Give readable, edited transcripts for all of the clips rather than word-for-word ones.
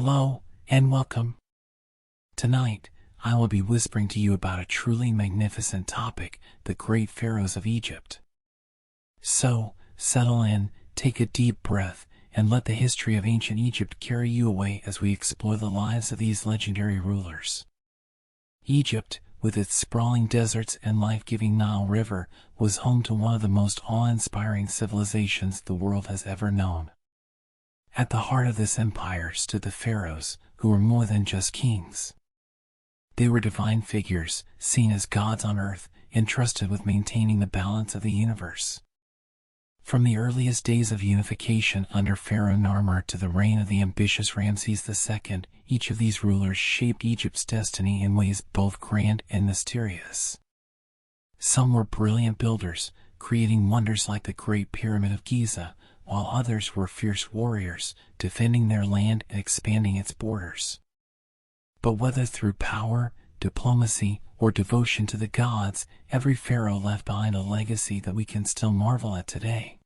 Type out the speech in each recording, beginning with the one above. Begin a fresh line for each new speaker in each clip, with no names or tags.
Hello, and welcome. Tonight, I will be whispering to you about a truly magnificent topic, the great pharaohs of Egypt. So, settle in, take a deep breath, and let the history of ancient Egypt carry you away as we explore the lives of these legendary rulers. Egypt, with its sprawling deserts and life-giving Nile River, was home to one of the most awe-inspiring civilizations the world has ever known. At the heart of this empire stood the pharaohs, who were more than just kings. They were divine figures, seen as gods on earth, entrusted with maintaining the balance of the universe. From the earliest days of unification under Pharaoh Narmer to the reign of the ambitious Ramses II, each of these rulers shaped Egypt's destiny in ways both grand and mysterious. Some were brilliant builders, creating wonders like the Great Pyramid of Giza, while others were fierce warriors, defending their land and expanding its borders. But whether through power, diplomacy, or devotion to the gods, every pharaoh left behind a legacy that we can still marvel at today.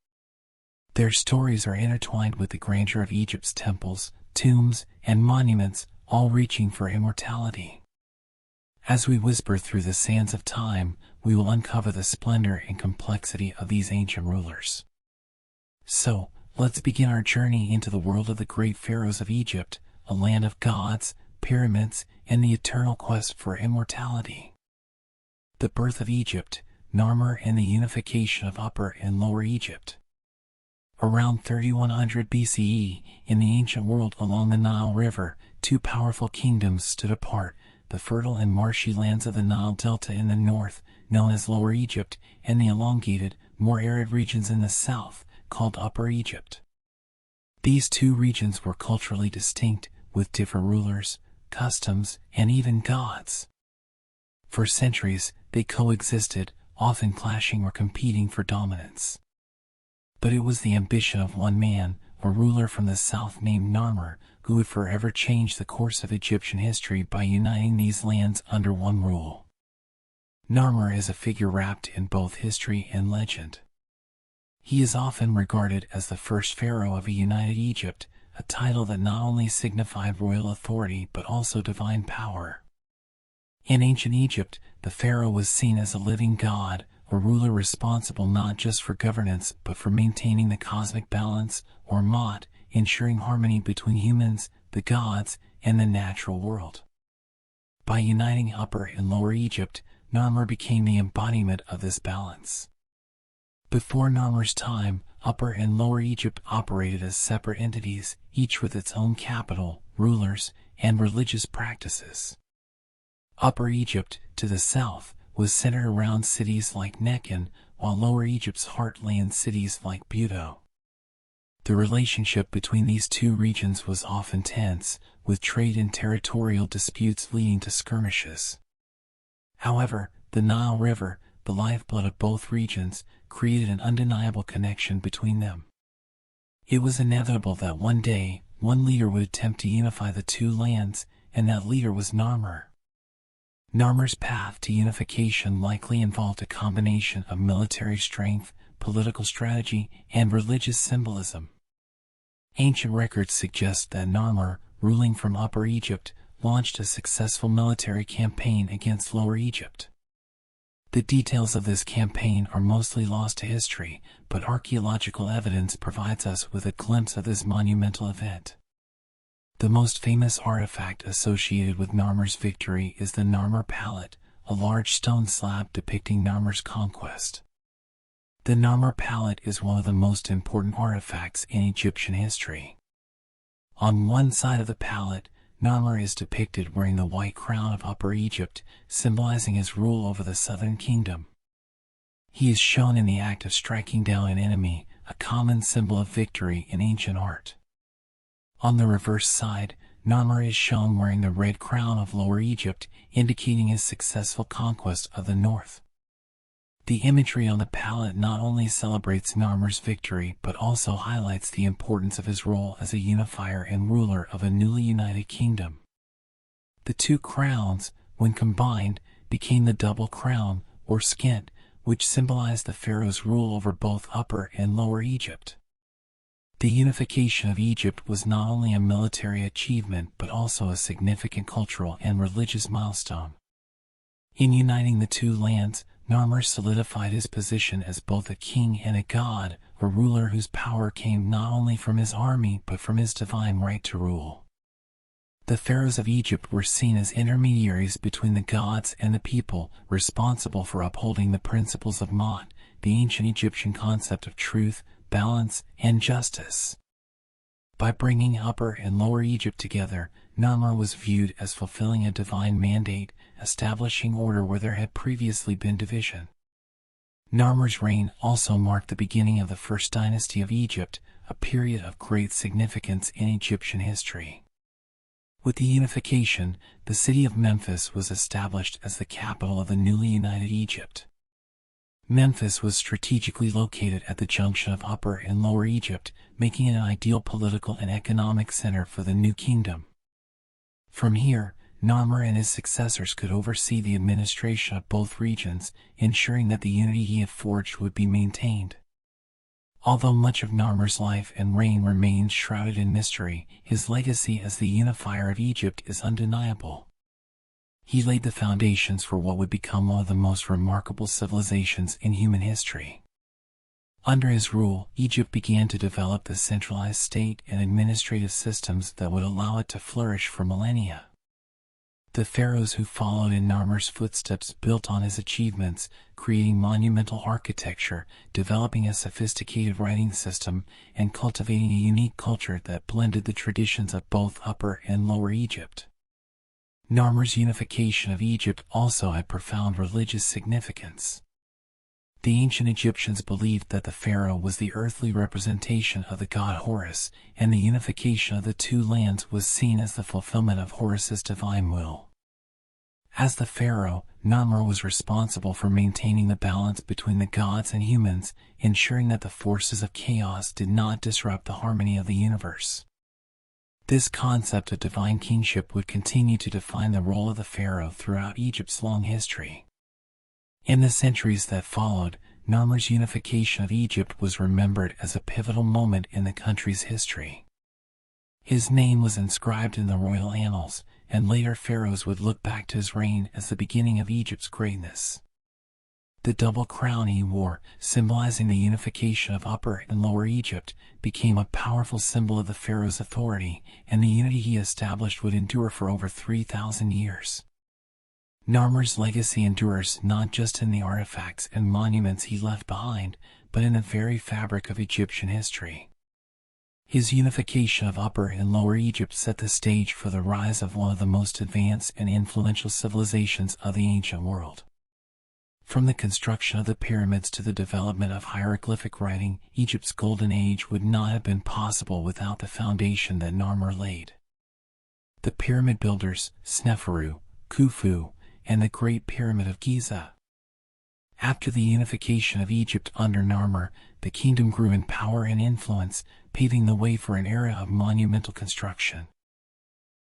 Their stories are intertwined with the grandeur of Egypt's temples, tombs, and monuments, all reaching for immortality. As we whisper through the sands of time, we will uncover the splendor and complexity of these ancient rulers. So, let's begin our journey into the world of the great pharaohs of Egypt, a land of gods, pyramids, and the eternal quest for immortality. The birth of Egypt, Narmer, and the unification of Upper and Lower Egypt. Around 3100 BCE, in the ancient world along the Nile River, two powerful kingdoms stood apart, the fertile and marshy lands of the Nile Delta in the north, known as Lower Egypt, and the elongated, more arid regions in the south, called Upper Egypt. These two regions were culturally distinct, with different rulers, customs, and even gods. For centuries, they coexisted, often clashing or competing for dominance. But it was the ambition of one man, a ruler from the south named Narmer, who would forever change the course of Egyptian history by uniting these lands under one rule. Narmer is a figure wrapped in both history and legend. He is often regarded as the first pharaoh of a united Egypt, a title that not only signified royal authority but also divine power. In ancient Egypt, the pharaoh was seen as a living god, a ruler responsible not just for governance but for maintaining the cosmic balance, or Ma'at, ensuring harmony between humans, the gods, and the natural world. By uniting Upper and Lower Egypt, Narmer became the embodiment of this balance. Before Narmer's time, Upper and Lower Egypt operated as separate entities, each with its own capital, rulers, and religious practices. Upper Egypt, to the south, was centered around cities like Nekhen, while Lower Egypt's heart lay in cities like Buto. The relationship between these two regions was often tense, with trade and territorial disputes leading to skirmishes. However, the Nile River, the lifeblood of both regions, created an undeniable connection between them. It was inevitable that one day, one leader would attempt to unify the two lands, and that leader was Narmer. Narmer's path to unification likely involved a combination of military strength, political strategy, and religious symbolism. Ancient records suggest that Narmer, ruling from Upper Egypt, launched a successful military campaign against Lower Egypt. The details of this campaign are mostly lost to history, but archaeological evidence provides us with a glimpse of this monumental event. The most famous artifact associated with Narmer's victory is the Narmer Palette, a large stone slab depicting Narmer's conquest. The Narmer Palette is one of the most important artifacts in Egyptian history. On one side of the palette, Narmer is depicted wearing the white crown of Upper Egypt, symbolizing his rule over the southern kingdom. He is shown in the act of striking down an enemy, a common symbol of victory in ancient art. On the reverse side, Narmer is shown wearing the red crown of Lower Egypt, indicating his successful conquest of the north. The imagery on the palette not only celebrates Narmer's victory but also highlights the importance of his role as a unifier and ruler of a newly united kingdom. The two crowns, when combined, became the double crown, or skent, which symbolized the pharaoh's rule over both Upper and Lower Egypt. The unification of Egypt was not only a military achievement but also a significant cultural and religious milestone. In uniting the two lands, Narmer solidified his position as both a king and a god, a ruler whose power came not only from his army but from his divine right to rule. The pharaohs of Egypt were seen as intermediaries between the gods and the people, responsible for upholding the principles of Ma'at, the ancient Egyptian concept of truth, balance, and justice. By bringing Upper and Lower Egypt together, Narmer was viewed as fulfilling a divine mandate, establishing order where there had previously been division. Narmer's reign also marked the beginning of the first dynasty of Egypt, a period of great significance in Egyptian history. With the unification, the city of Memphis was established as the capital of the newly united Egypt. Memphis was strategically located at the junction of Upper and Lower Egypt, making it an ideal political and economic center for the new kingdom. From here, Narmer and his successors could oversee the administration of both regions, ensuring that the unity he had forged would be maintained. Although much of Narmer's life and reign remains shrouded in mystery, his legacy as the unifier of Egypt is undeniable. He laid the foundations for what would become one of the most remarkable civilizations in human history. Under his rule, Egypt began to develop the centralized state and administrative systems that would allow it to flourish for millennia. The pharaohs who followed in Narmer's footsteps built on his achievements, creating monumental architecture, developing a sophisticated writing system, and cultivating a unique culture that blended the traditions of both Upper and Lower Egypt. Narmer's unification of Egypt also had profound religious significance. The ancient Egyptians believed that the pharaoh was the earthly representation of the god Horus, and the unification of the two lands was seen as the fulfillment of Horus's divine will. As the pharaoh, Narmer was responsible for maintaining the balance between the gods and humans, ensuring that the forces of chaos did not disrupt the harmony of the universe. This concept of divine kingship would continue to define the role of the pharaoh throughout Egypt's long history. In the centuries that followed, Narmer's unification of Egypt was remembered as a pivotal moment in the country's history. His name was inscribed in the royal annals, and later pharaohs would look back to his reign as the beginning of Egypt's greatness. The double crown he wore, symbolizing the unification of Upper and Lower Egypt, became a powerful symbol of the pharaoh's authority, and the unity he established would endure for over 3,000 years. Narmer's legacy endures not just in the artifacts and monuments he left behind, but in the very fabric of Egyptian history. His unification of Upper and Lower Egypt set the stage for the rise of one of the most advanced and influential civilizations of the ancient world. From the construction of the pyramids to the development of hieroglyphic writing, Egypt's golden age would not have been possible without the foundation that Narmer laid. The pyramid builders, Sneferu, Khufu, and the Great Pyramid of Giza. After the unification of Egypt under Narmer, the kingdom grew in power and influence, paving the way for an era of monumental construction.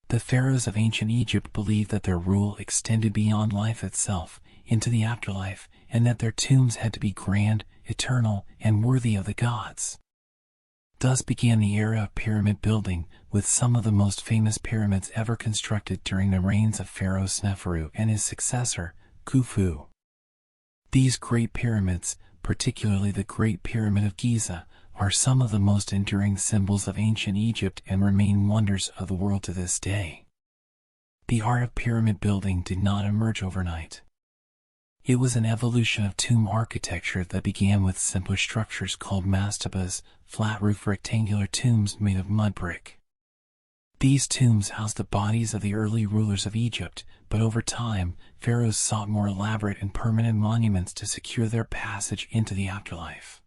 The pharaohs of ancient Egypt believed that their rule extended beyond life itself, into the afterlife, and that their tombs had to be grand, eternal, and worthy of the gods. Thus began the era of pyramid building, with some of the most famous pyramids ever constructed during the reigns of Pharaoh Sneferu and his successor, Khufu. These great pyramids, particularly the Great Pyramid of Giza, are some of the most enduring symbols of ancient Egypt and remain wonders of the world to this day. The art of pyramid building did not emerge overnight. It was an evolution of tomb architecture that began with simpler structures called mastabas, flat-roof rectangular tombs made of mud brick. These tombs housed the bodies of the early rulers of Egypt, but over time, pharaohs sought more elaborate and permanent monuments to secure their passage into the afterlife.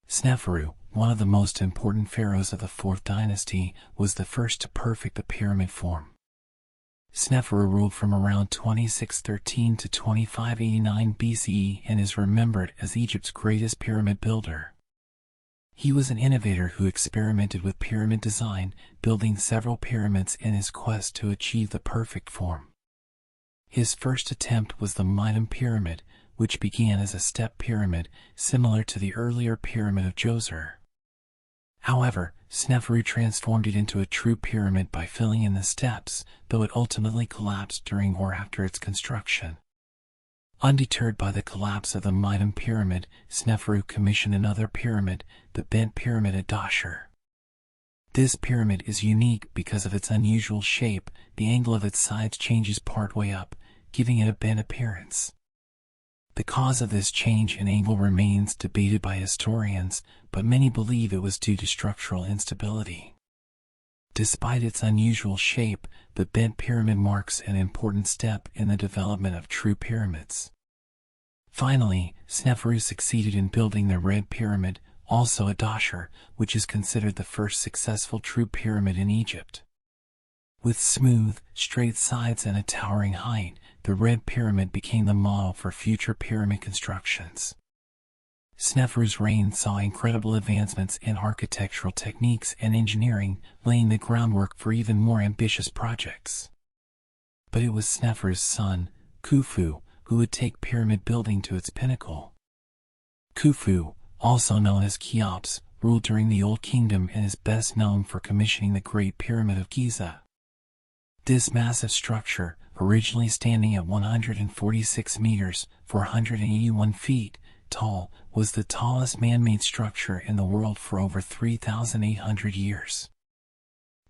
Sneferu, one of the most important pharaohs of the 4th dynasty, was the first to perfect the pyramid form. Sneferu ruled from around 2613 to 2589 BCE and is remembered as Egypt's greatest pyramid builder. He was an innovator who experimented with pyramid design, building several pyramids in his quest to achieve the perfect form. His first attempt was the Mitam Pyramid, which began as a step pyramid, similar to the earlier Pyramid of Djoser. However, Sneferu transformed it into a true pyramid by filling in the steps, though it ultimately collapsed during or after its construction. Undeterred by the collapse of the Mitam pyramid, Sneferu commissioned another pyramid, the bent pyramid at Dahshur. This pyramid is unique because of its unusual shape. The angle of its sides changes partway up, giving it a bent appearance. The cause of this change in angle remains debated by historians, but many believe it was due to structural instability. Despite its unusual shape, the bent pyramid marks an important step in the development of true pyramids. Finally, Sneferu succeeded in building the Red Pyramid, also at Dahshur, which is considered the first successful true pyramid in Egypt. With smooth, straight sides and a towering height, the Red Pyramid became the model for future pyramid constructions. Sneferu's reign saw incredible advancements in architectural techniques and engineering, laying the groundwork for even more ambitious projects. But it was Sneferu's son, Khufu, who would take pyramid building to its pinnacle. Khufu, also known as Cheops, ruled during the Old Kingdom and is best known for commissioning the Great Pyramid of Giza. This massive structure, originally standing at 146 meters, 481 feet, tall, was the tallest man-made structure in the world for over 3,800 years.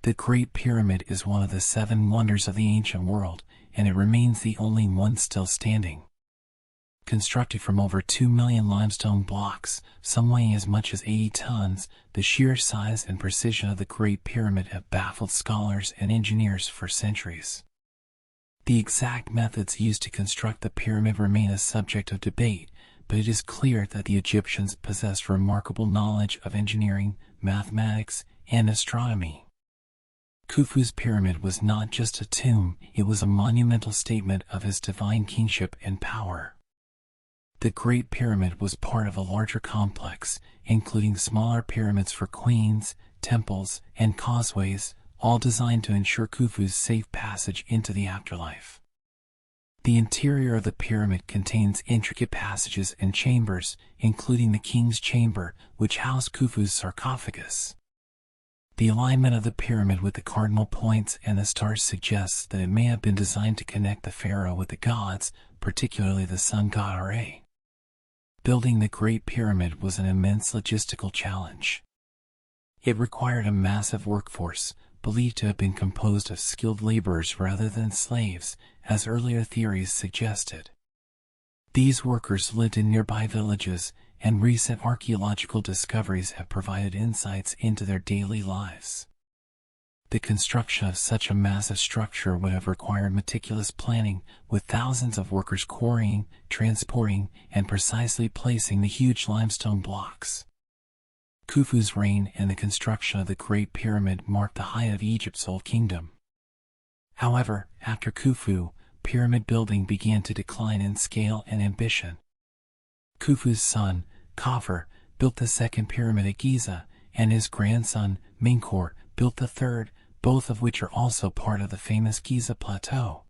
The Great Pyramid is one of the 7 wonders of the ancient world, and it remains the only one still standing. Constructed from over 2 million limestone blocks, some weighing as much as 80 tons, the sheer size and precision of the Great Pyramid have baffled scholars and engineers for centuries. The exact methods used to construct the pyramid remain a subject of debate, but it is clear that the Egyptians possessed remarkable knowledge of engineering, mathematics, and astronomy. Khufu's pyramid was not just a tomb, it was a monumental statement of his divine kingship and power. The Great Pyramid was part of a larger complex, including smaller pyramids for queens, temples, and causeways, all designed to ensure Khufu's safe passage into the afterlife. The interior of the pyramid contains intricate passages and chambers, including the king's chamber, which housed Khufu's sarcophagus. The alignment of the pyramid with the cardinal points and the stars suggests that it may have been designed to connect the pharaoh with the gods, particularly the sun god Ra. Building the Great Pyramid was an immense logistical challenge. It required a massive workforce, believed to have been composed of skilled laborers rather than slaves, as earlier theories suggested. These workers lived in nearby villages, and recent archaeological discoveries have provided insights into their daily lives. The construction of such a massive structure would have required meticulous planning, with thousands of workers quarrying, transporting, and precisely placing the huge limestone blocks. Khufu's reign and the construction of the Great Pyramid marked the height of Egypt's Old Kingdom. However, after Khufu, pyramid building began to decline in scale and ambition. Khufu's son, Khafre, built the second pyramid at Giza, and his grandson, Menkaure, built the third, both of which are also part of the famous Giza Plateau.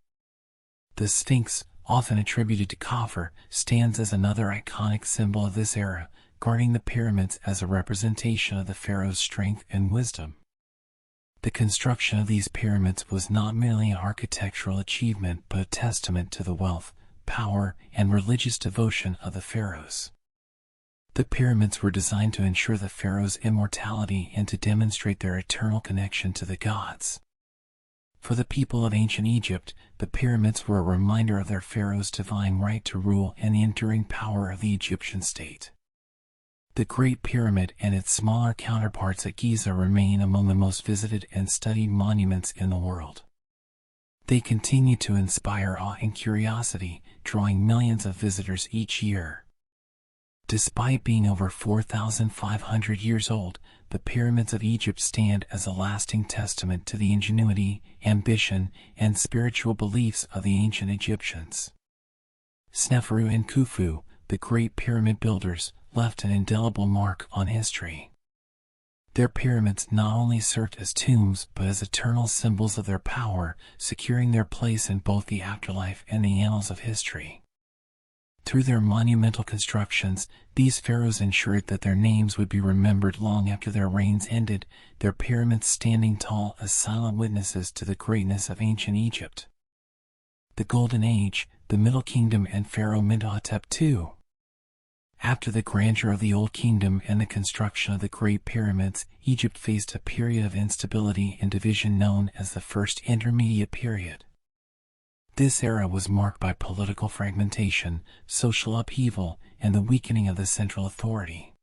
The Sphinx, often attributed to Khafre, stands as another iconic symbol of this era, guarding the pyramids as a representation of the pharaoh's strength and wisdom. The construction of these pyramids was not merely an architectural achievement but a testament to the wealth, power, and religious devotion of the pharaohs. The pyramids were designed to ensure the pharaoh's immortality and to demonstrate their eternal connection to the gods. For the people of ancient Egypt, the pyramids were a reminder of their pharaoh's divine right to rule and the enduring power of the Egyptian state. The Great Pyramid and its smaller counterparts at Giza remain among the most visited and studied monuments in the world. They continue to inspire awe and curiosity, drawing millions of visitors each year. Despite being over 4,500 years old, the pyramids of Egypt stand as a lasting testament to the ingenuity, ambition, and spiritual beliefs of the ancient Egyptians. Sneferu and Khufu, the Great Pyramid builders, left an indelible mark on history. Their pyramids not only served as tombs but as eternal symbols of their power, securing their place in both the afterlife and the annals of history. Through their monumental constructions, these pharaohs ensured that their names would be remembered long after their reigns ended, their pyramids standing tall as silent witnesses to the greatness of ancient Egypt. The Golden Age, the Middle Kingdom, and Pharaoh Mentuhotep II. After the grandeur of the Old Kingdom and the construction of the Great Pyramids, Egypt faced a period of instability and division known as the First Intermediate Period. This era was marked by political fragmentation, social upheaval, and the weakening of the central authority.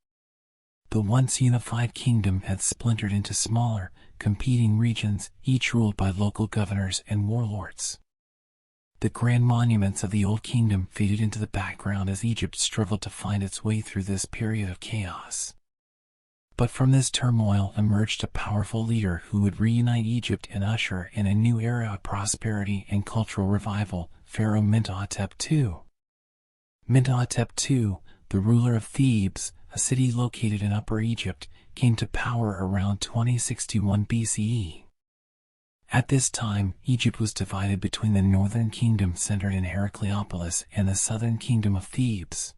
The once unified kingdom had splintered into smaller, competing regions, each ruled by local governors and warlords. The grand monuments of the Old Kingdom faded into the background as Egypt struggled to find its way through this period of chaos. But from this turmoil emerged a powerful leader who would reunite Egypt and usher in a new era of prosperity and cultural revival, Pharaoh Mentuhotep II. Mentuhotep II, the ruler of Thebes, a city located in Upper Egypt, came to power around 2061 BCE. At this time, Egypt was divided between the northern kingdom centered in Heracleopolis and the southern kingdom of Thebes.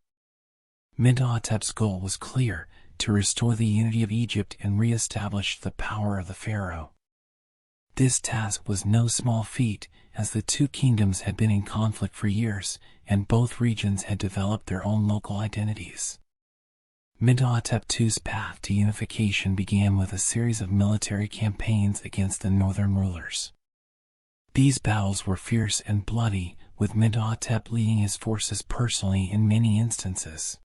Mentuhotep's goal was clear: to restore the unity of Egypt and re-establish the power of the pharaoh. This task was no small feat, as the two kingdoms had been in conflict for years, and both regions had developed their own local identities. Mentuhotep II's path to unification began with a series of military campaigns against the northern rulers. These battles were fierce and bloody, with Mentuhotep leading his forces personally in many instances.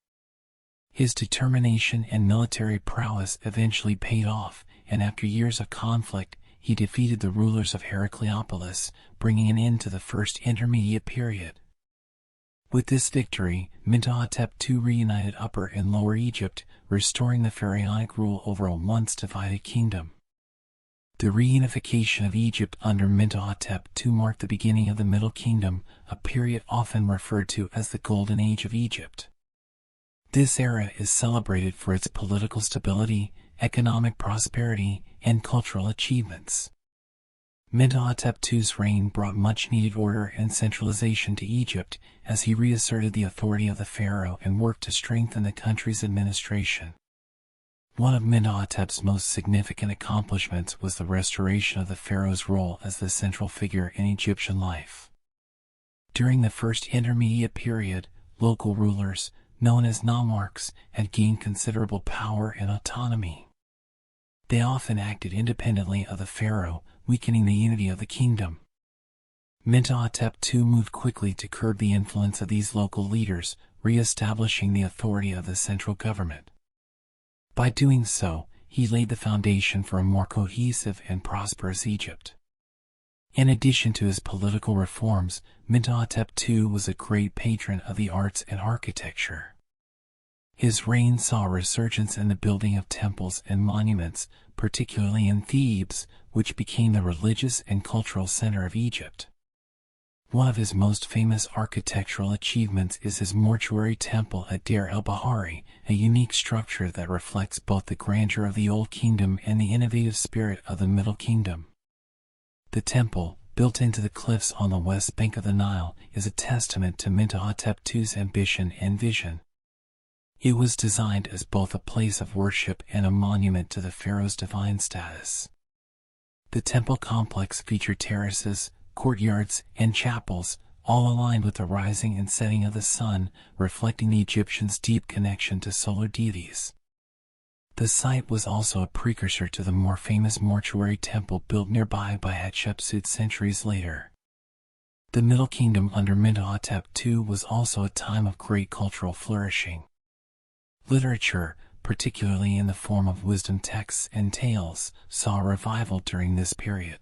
His determination and military prowess eventually paid off, and after years of conflict, he defeated the rulers of Heracleopolis, bringing an end to the First Intermediate Period. With this victory, Mentuhotep II reunited Upper and Lower Egypt, restoring the pharaonic rule over a once divided kingdom. The reunification of Egypt under Mentuhotep II marked the beginning of the Middle Kingdom, a period often referred to as the Golden Age of Egypt. This era is celebrated for its political stability, economic prosperity, and cultural achievements. Mentuhotep II's reign brought much-needed order and centralization to Egypt as he reasserted the authority of the pharaoh and worked to strengthen the country's administration. One of Mentuhotep's most significant accomplishments was the restoration of the pharaoh's role as the central figure in Egyptian life. During the First Intermediate Period, local rulers, known as nomarchs, had gained considerable power and autonomy. They often acted independently of the pharaoh, weakening the unity of the kingdom. Mentuhotep II moved quickly to curb the influence of these local leaders, re-establishing the authority of the central government. By doing so, he laid the foundation for a more cohesive and prosperous Egypt. In addition to his political reforms, Mentuhotep II was a great patron of the arts and architecture. His reign saw a resurgence in the building of temples and monuments, particularly in Thebes, which became the religious and cultural center of Egypt. One of his most famous architectural achievements is his mortuary temple at Deir el-Bahari, a unique structure that reflects both the grandeur of the Old Kingdom and the innovative spirit of the Middle Kingdom. The temple, built into the cliffs on the west bank of the Nile, is a testament to Mentuhotep II's ambition and vision. It was designed as both a place of worship and a monument to the pharaoh's divine status. The temple complex featured terraces, courtyards, and chapels, all aligned with the rising and setting of the sun, reflecting the Egyptians' deep connection to solar deities. The site was also a precursor to the more famous mortuary temple built nearby by Hatshepsut centuries later. The Middle Kingdom under Mentuhotep II was also a time of great cultural flourishing. Literature, particularly in the form of wisdom texts and tales, saw a revival during this period.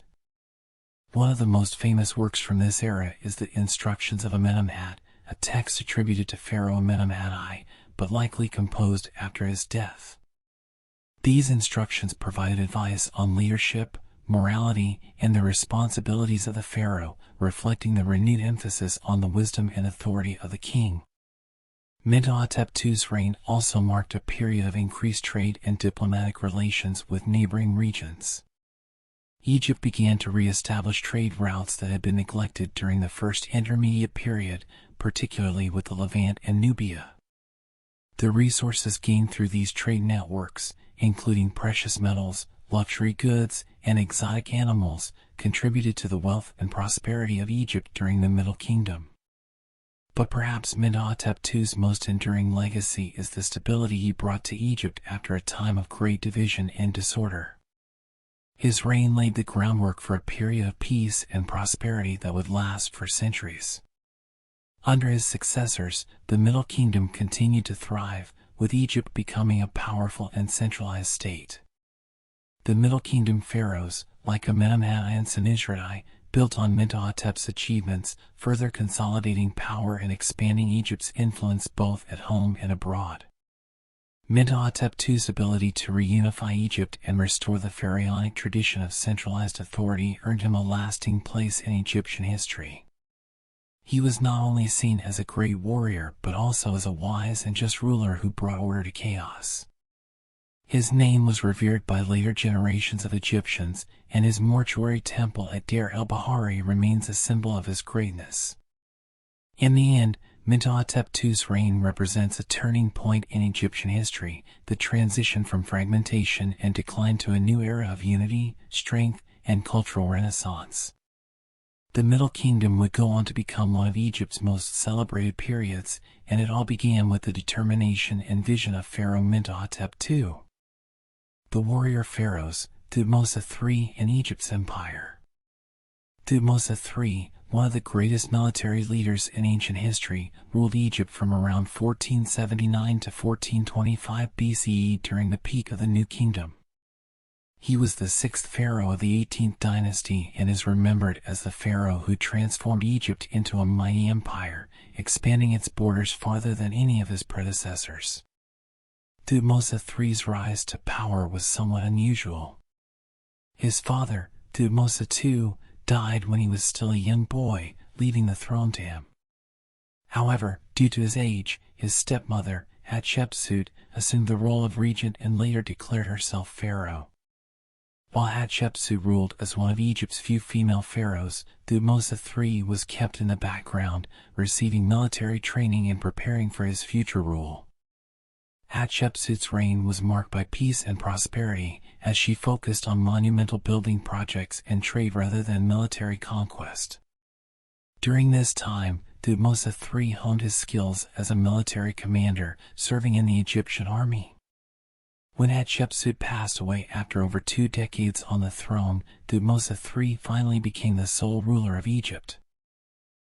One of the most famous works from this era is the Instructions of Amenemhat, a text attributed to Pharaoh Amenemhat I, but likely composed after his death. These instructions provided advice on leadership, morality, and the responsibilities of the pharaoh, reflecting the renewed emphasis on the wisdom and authority of the king. Mentuhotep II's reign also marked a period of increased trade and diplomatic relations with neighboring regions. Egypt began to re-establish trade routes that had been neglected during the First Intermediate Period, particularly with the Levant and Nubia. The resources gained through these trade networks, including precious metals, luxury goods, and exotic animals, contributed to the wealth and prosperity of Egypt during the Middle Kingdom. But perhaps Mentuhotep II's most enduring legacy is the stability he brought to Egypt after a time of great division and disorder. His reign laid the groundwork for a period of peace and prosperity that would last for centuries. Under his successors, the Middle Kingdom continued to thrive, with Egypt becoming a powerful and centralized state. The Middle Kingdom pharaohs, like Amenemhat and Senusret, built on Mentuhotep's achievements, further consolidating power and expanding Egypt's influence both at home and abroad. Mentuhotep II's ability to reunify Egypt and restore the pharaonic tradition of centralized authority earned him a lasting place in Egyptian history. He was not only seen as a great warrior but also as a wise and just ruler who brought order to chaos. His name was revered by later generations of Egyptians, and his mortuary temple at Deir el-Bahari remains a symbol of his greatness. In the end, Mentuhotep II's reign represents a turning point in Egyptian history, the transition from fragmentation and decline to a new era of unity, strength, and cultural renaissance. The Middle Kingdom would go on to become one of Egypt's most celebrated periods, and it all began with the determination and vision of Pharaoh Mentuhotep II. The warrior pharaohs, Thutmose III in Egypt's empire. Thutmose III, one of the greatest military leaders in ancient history, ruled Egypt from around 1479 to 1425 BCE during the peak of the New Kingdom. He was the sixth pharaoh of the 18th dynasty and is remembered as the pharaoh who transformed Egypt into a mighty empire, expanding its borders farther than any of his predecessors. Thutmose III's rise to power was somewhat unusual. His father, Thutmose II, died when he was still a young boy, leaving the throne to him. However, due to his age, his stepmother, Hatshepsut, assumed the role of regent and later declared herself pharaoh. While Hatshepsut ruled as one of Egypt's few female pharaohs, Thutmose III was kept in the background, receiving military training and preparing for his future rule. Hatshepsut's reign was marked by peace and prosperity, as she focused on monumental building projects and trade rather than military conquest. During this time, Thutmose III honed his skills as a military commander, serving in the Egyptian army. When Hatshepsut passed away after over 2 decades on the throne, Thutmose III finally became the sole ruler of Egypt.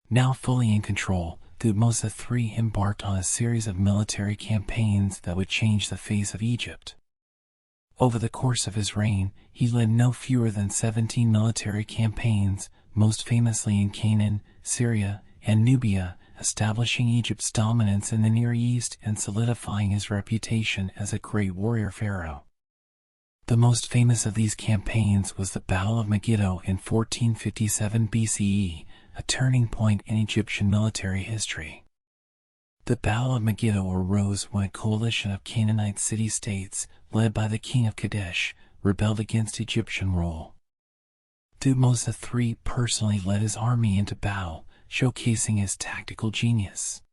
Now fully in control, Thutmose III embarked on a series of military campaigns that would change the face of Egypt. Over the course of his reign, he led no fewer than 17 military campaigns, most famously in Canaan, Syria, and Nubia, establishing Egypt's dominance in the Near East and solidifying his reputation as a great warrior pharaoh. The most famous of these campaigns was the Battle of Megiddo in 1457 BCE, a turning point in Egyptian military history. The Battle of Megiddo arose when a coalition of Canaanite city-states, led by the king of Kadesh, rebelled against Egyptian rule. Thutmose III personally led his army into battle, showcasing his tactical genius.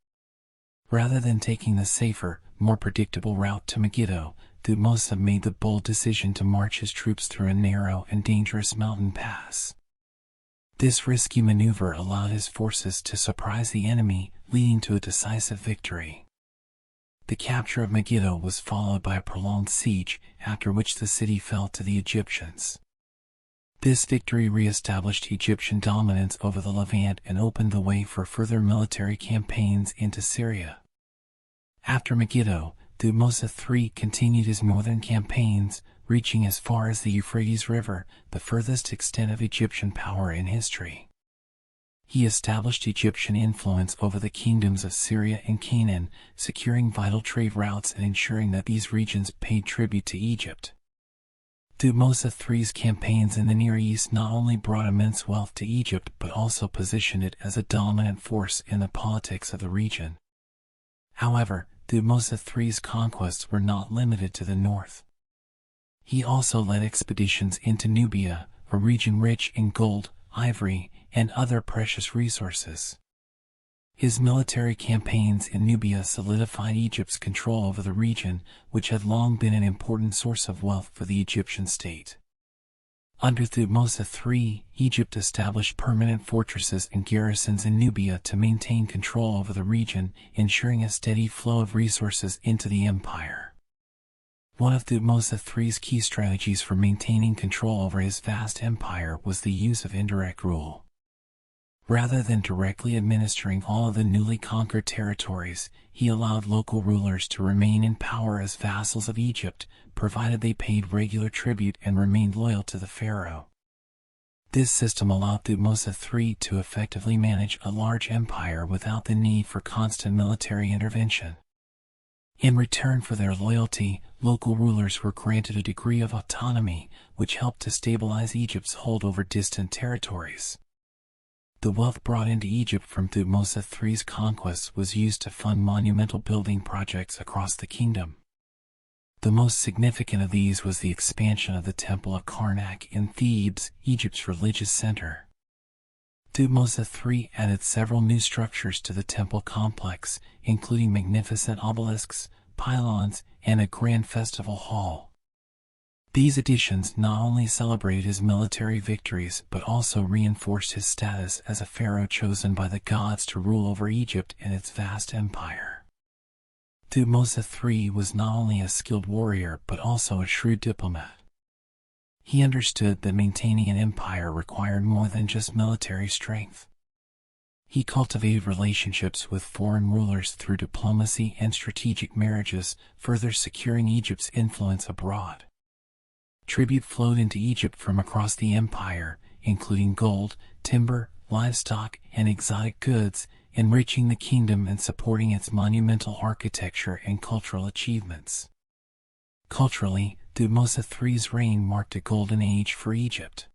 Rather than taking the safer, more predictable route to Megiddo, Thutmose made the bold decision to march his troops through a narrow and dangerous mountain pass. This risky maneuver allowed his forces to surprise the enemy, leading to a decisive victory. The capture of Megiddo was followed by a prolonged siege, after which the city fell to the Egyptians. This victory re-established Egyptian dominance over the Levant and opened the way for further military campaigns into Syria. After Megiddo, Thutmose III continued his northern campaigns, reaching as far as the Euphrates River, the furthest extent of Egyptian power in history. He established Egyptian influence over the kingdoms of Syria and Canaan, securing vital trade routes and ensuring that these regions paid tribute to Egypt. Thutmose III's campaigns in the Near East not only brought immense wealth to Egypt but also positioned it as a dominant force in the politics of the region. However, Thutmose III's conquests were not limited to the north. He also led expeditions into Nubia, a region rich in gold, ivory, and other precious resources. His military campaigns in Nubia solidified Egypt's control over the region, which had long been an important source of wealth for the Egyptian state. Under Thutmose III, Egypt established permanent fortresses and garrisons in Nubia to maintain control over the region, ensuring a steady flow of resources into the empire. One of Thutmose III's key strategies for maintaining control over his vast empire was the use of indirect rule. Rather than directly administering all of the newly conquered territories, he allowed local rulers to remain in power as vassals of Egypt, provided they paid regular tribute and remained loyal to the pharaoh. This system allowed Thutmose III to effectively manage a large empire without the need for constant military intervention. In return for their loyalty, local rulers were granted a degree of autonomy, which helped to stabilize Egypt's hold over distant territories. The wealth brought into Egypt from Thutmose III's conquests was used to fund monumental building projects across the kingdom. The most significant of these was the expansion of the Temple of Karnak in Thebes, Egypt's religious center. Thutmose III added several new structures to the temple complex, including magnificent obelisks, pylons, and a grand festival hall. These additions not only celebrated his military victories but also reinforced his status as a pharaoh chosen by the gods to rule over Egypt and its vast empire. Thutmose III was not only a skilled warrior but also a shrewd diplomat. He understood that maintaining an empire required more than just military strength. He cultivated relationships with foreign rulers through diplomacy and strategic marriages, further securing Egypt's influence abroad. Tribute flowed into Egypt from across the empire, including gold, timber, livestock, and exotic goods, enriching the kingdom and supporting its monumental architecture and cultural achievements. Culturally, Thutmose III's reign marked a golden age for Egypt.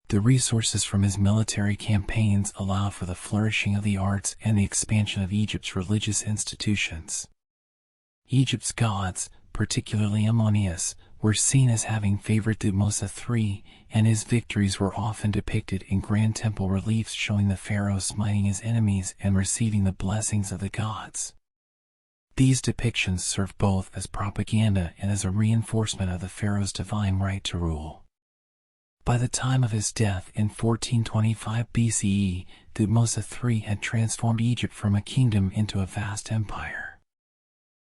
The resources from his military campaigns allowed for the flourishing of the arts and the expansion of Egypt's religious institutions. Egypt's gods, particularly Ammonius, were seen as having favored Thutmose III, and his victories were often depicted in grand temple reliefs showing the pharaoh smiting his enemies and receiving the blessings of the gods. These depictions served both as propaganda and as a reinforcement of the pharaoh's divine right to rule. By the time of his death in 1425 BCE, Thutmose III had transformed Egypt from a kingdom into a vast empire.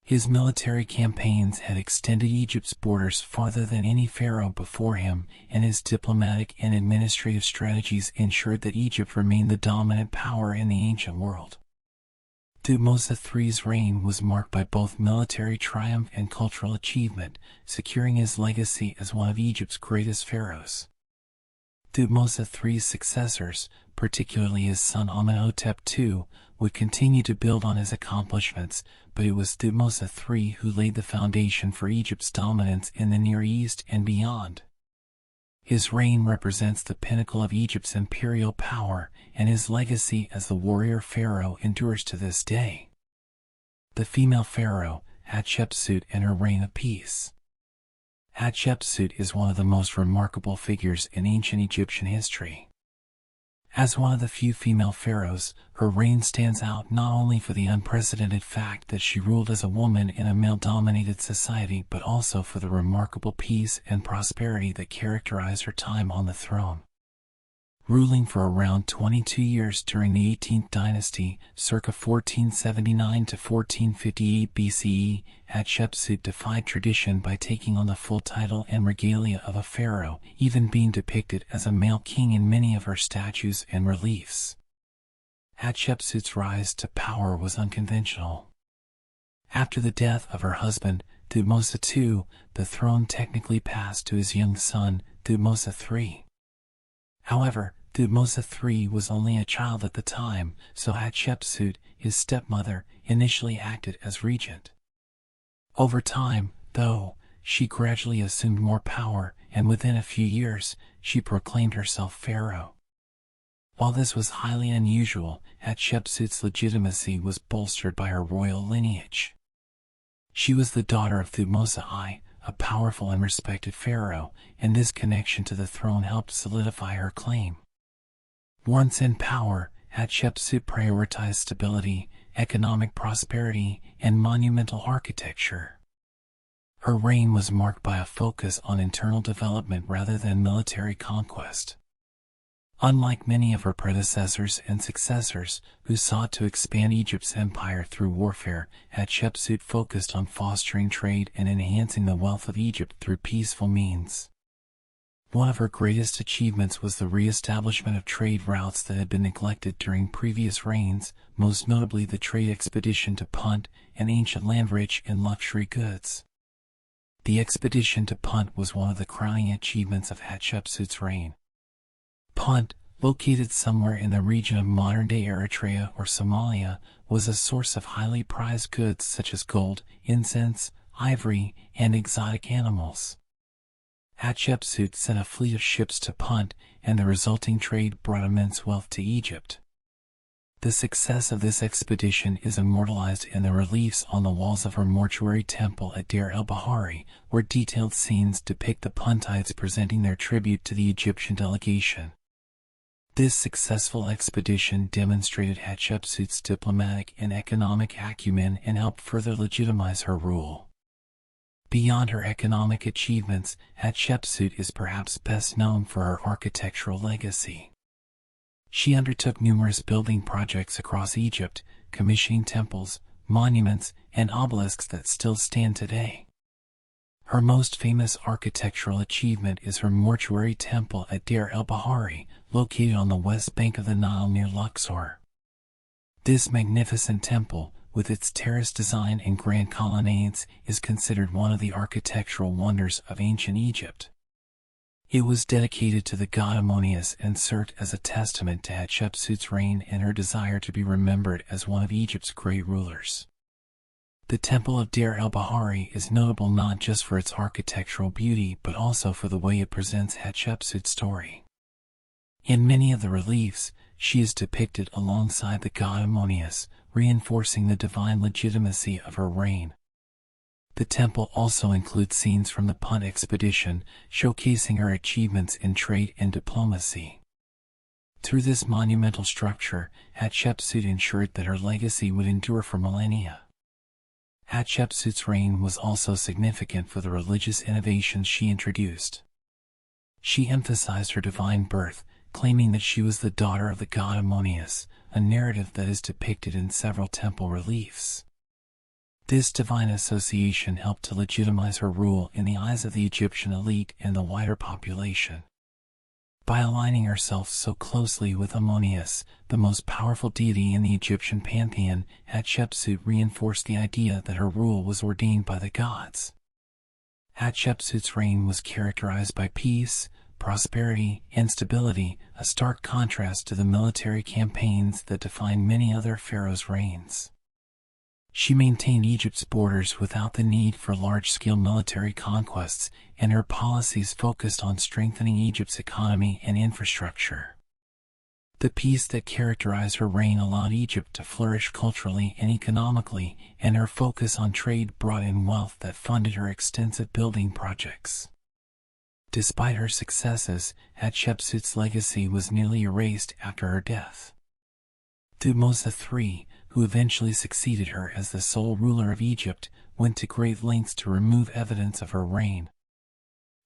His military campaigns had extended Egypt's borders farther than any pharaoh before him, and his diplomatic and administrative strategies ensured that Egypt remained the dominant power in the ancient world. Thutmose III's reign was marked by both military triumph and cultural achievement, securing his legacy as one of Egypt's greatest pharaohs. Thutmose III's successors, particularly his son Amenhotep II, would continue to build on his accomplishments, but it was Thutmose III who laid the foundation for Egypt's dominance in the Near East and beyond. His reign represents the pinnacle of Egypt's imperial power, and his legacy as the warrior pharaoh endures to this day. The female pharaoh, Hatshepsut, and her reign of peace. Hatshepsut is one of the most remarkable figures in ancient Egyptian history. As one of the few female pharaohs, her reign stands out not only for the unprecedented fact that she ruled as a woman in a male-dominated society, but also for the remarkable peace and prosperity that characterized her time on the throne. Ruling for around 22 years during the 18th dynasty, circa 1479 to 1458 BCE, Hatshepsut defied tradition by taking on the full title and regalia of a pharaoh, even being depicted as a male king in many of her statues and reliefs. Hatshepsut's rise to power was unconventional. After the death of her husband, Thutmose II, the throne technically passed to his young son, Thutmose III. However, Thutmose III was only a child at the time, so Hatshepsut, his stepmother, initially acted as regent. Over time, though, she gradually assumed more power, and within a few years, she proclaimed herself pharaoh. While this was highly unusual, Hatshepsut's legitimacy was bolstered by her royal lineage. She was the daughter of Thutmose I, a powerful and respected pharaoh, and this connection to the throne helped solidify her claim. Once in power, Hatshepsut prioritized stability, economic prosperity, and monumental architecture. Her reign was marked by a focus on internal development rather than military conquest. Unlike many of her predecessors and successors, who sought to expand Egypt's empire through warfare, Hatshepsut focused on fostering trade and enhancing the wealth of Egypt through peaceful means. One of her greatest achievements was the re-establishment of trade routes that had been neglected during previous reigns, most notably the trade expedition to Punt, an ancient land rich in luxury goods. The expedition to Punt was one of the crowning achievements of Hatshepsut's reign. Punt, located somewhere in the region of modern-day Eritrea or Somalia, was a source of highly prized goods such as gold, incense, ivory, and exotic animals. Hatshepsut sent a fleet of ships to Punt, and the resulting trade brought immense wealth to Egypt. The success of this expedition is immortalized in the reliefs on the walls of her mortuary temple at Deir el-Bahari, where detailed scenes depict the Puntites presenting their tribute to the Egyptian delegation. This successful expedition demonstrated Hatshepsut's diplomatic and economic acumen and helped further legitimize her rule. Beyond her economic achievements, Hatshepsut is perhaps best known for her architectural legacy. She undertook numerous building projects across Egypt, commissioning temples, monuments, and obelisks that still stand today. Her most famous architectural achievement is her mortuary temple at Deir el-Bahari, located on the west bank of the Nile near Luxor. This magnificent temple, with its terraced design and grand colonnades, is considered one of the architectural wonders of ancient Egypt. It was dedicated to the god Ammonius and served as a testament to Hatshepsut's reign and her desire to be remembered as one of Egypt's great rulers. The Temple of Deir el-Bahari is notable not just for its architectural beauty but also for the way it presents Hatshepsut's story. In many of the reliefs, she is depicted alongside the god Ammonius, reinforcing the divine legitimacy of her reign. The temple also includes scenes from the Punt expedition, showcasing her achievements in trade and diplomacy. Through this monumental structure, Hatshepsut ensured that her legacy would endure for millennia. Hatshepsut's reign was also significant for the religious innovations she introduced. She emphasized her divine birth, claiming that she was the daughter of the god Ammonius, a narrative that is depicted in several temple reliefs. This divine association helped to legitimize her rule in the eyes of the Egyptian elite and the wider population. By aligning herself so closely with Ammonius, the most powerful deity in the Egyptian pantheon, Hatshepsut reinforced the idea that her rule was ordained by the gods. Hatshepsut's reign was characterized by peace, prosperity, and stability, a stark contrast to the military campaigns that defined many other pharaohs' reigns. She maintained Egypt's borders without the need for large-scale military conquests, and her policies focused on strengthening Egypt's economy and infrastructure. The peace that characterized her reign allowed Egypt to flourish culturally and economically, and her focus on trade brought in wealth that funded her extensive building projects. Despite her successes, Hatshepsut's legacy was nearly erased after her death. Thutmose III, who eventually succeeded her as the sole ruler of Egypt, went to great lengths to remove evidence of her reign.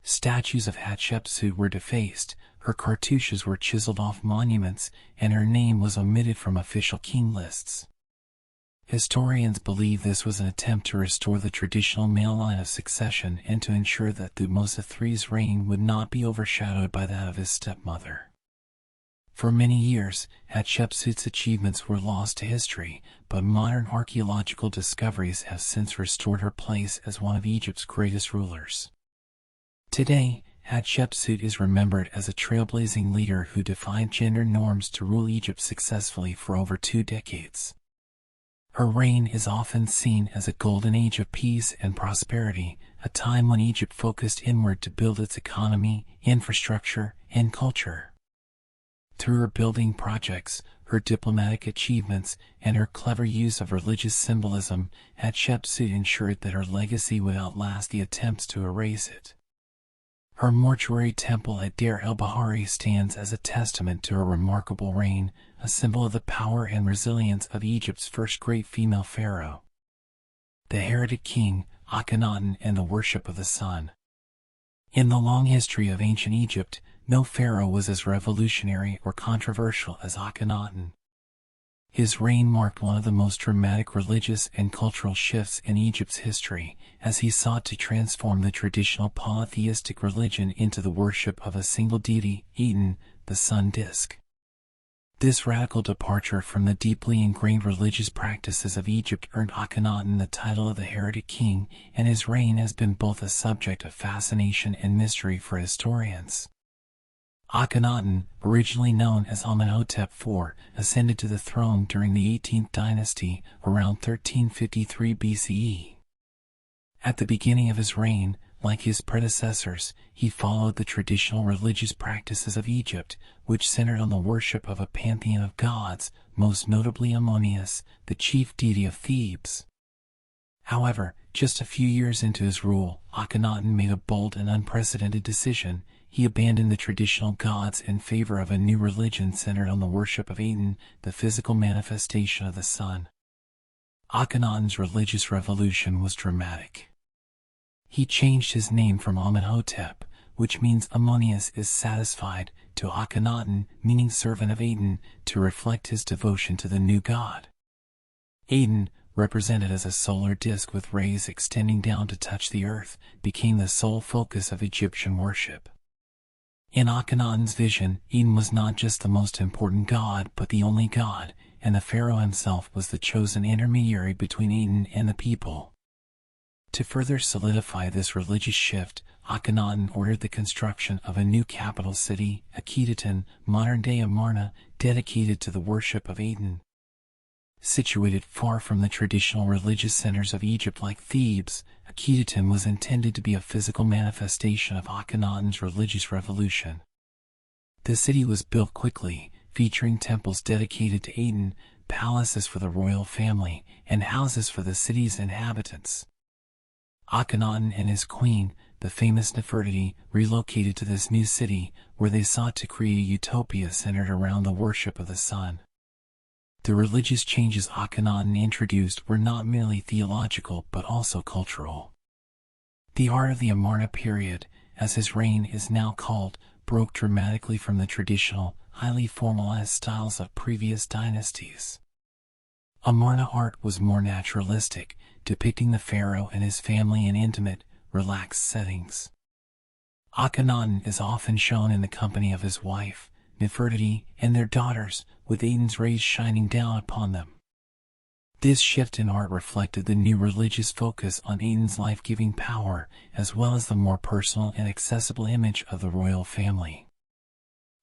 Statues of Hatshepsut were defaced, her cartouches were chiseled off monuments, and her name was omitted from official king lists. Historians believe this was an attempt to restore the traditional male line of succession and to ensure that Thutmose III's reign would not be overshadowed by that of his stepmother. For many years, Hatshepsut's achievements were lost to history, but modern archaeological discoveries have since restored her place as one of Egypt's greatest rulers. Today, Hatshepsut is remembered as a trailblazing leader who defied gender norms to rule Egypt successfully for over 2 decades. Her reign is often seen as a golden age of peace and prosperity, a time when Egypt focused inward to build its economy, infrastructure, and culture. Through her building projects, her diplomatic achievements, and her clever use of religious symbolism, Hatshepsut ensured that her legacy would outlast the attempts to erase it. Her mortuary temple at Deir el-Bahari stands as a testament to her remarkable reign, a symbol of the power and resilience of Egypt's first great female pharaoh. The heretic king, Akhenaten, and the worship of the sun. In the long history of ancient Egypt, no pharaoh was as revolutionary or controversial as Akhenaten. His reign marked one of the most dramatic religious and cultural shifts in Egypt's history, as he sought to transform the traditional polytheistic religion into the worship of a single deity, Aten, the sun disk. This radical departure from the deeply ingrained religious practices of Egypt earned Akhenaten the title of the heretic king, and his reign has been both a subject of fascination and mystery for historians. Akhenaten, originally known as Amenhotep IV, ascended to the throne during the 18th dynasty, around 1353 BCE. At the beginning of his reign, like his predecessors, he followed the traditional religious practices of Egypt, which centered on the worship of a pantheon of gods, most notably Ammonius, the chief deity of Thebes. However, just a few years into his rule, Akhenaten made a bold and unprecedented decision. He abandoned the traditional gods in favor of a new religion centered on the worship of Aten, the physical manifestation of the sun. Akhenaten's religious revolution was dramatic. He changed his name from Amenhotep, which means Ammonius is satisfied, to Akhenaten, meaning servant of Aten, to reflect his devotion to the new god. Aten, represented as a solar disk with rays extending down to touch the earth, became the sole focus of Egyptian worship. In Akhenaten's vision, Aten was not just the most important god but the only god, and the pharaoh himself was the chosen intermediary between Aten and the people. To further solidify this religious shift, Akhenaten ordered the construction of a new capital city, Akhetaten, modern-day Amarna, dedicated to the worship of Aten. Situated far from the traditional religious centers of Egypt like Thebes, Akhetaten was intended to be a physical manifestation of Akhenaten's religious revolution. The city was built quickly, featuring temples dedicated to Aten, palaces for the royal family, and houses for the city's inhabitants. Akhenaten and his queen, the famous Nefertiti, relocated to this new city, where they sought to create a utopia centered around the worship of the sun. The religious changes Akhenaten introduced were not merely theological but also cultural. The art of the Amarna period, as his reign is now called, broke dramatically from the traditional, highly formalized styles of previous dynasties. Amarna art was more naturalistic, depicting the pharaoh and his family in intimate, relaxed settings. Akhenaten is often shown in the company of his wife, Nefertiti, and their daughters, with Aten's rays shining down upon them. This shift in art reflected the new religious focus on Aten's life-giving power, as well as the more personal and accessible image of the royal family.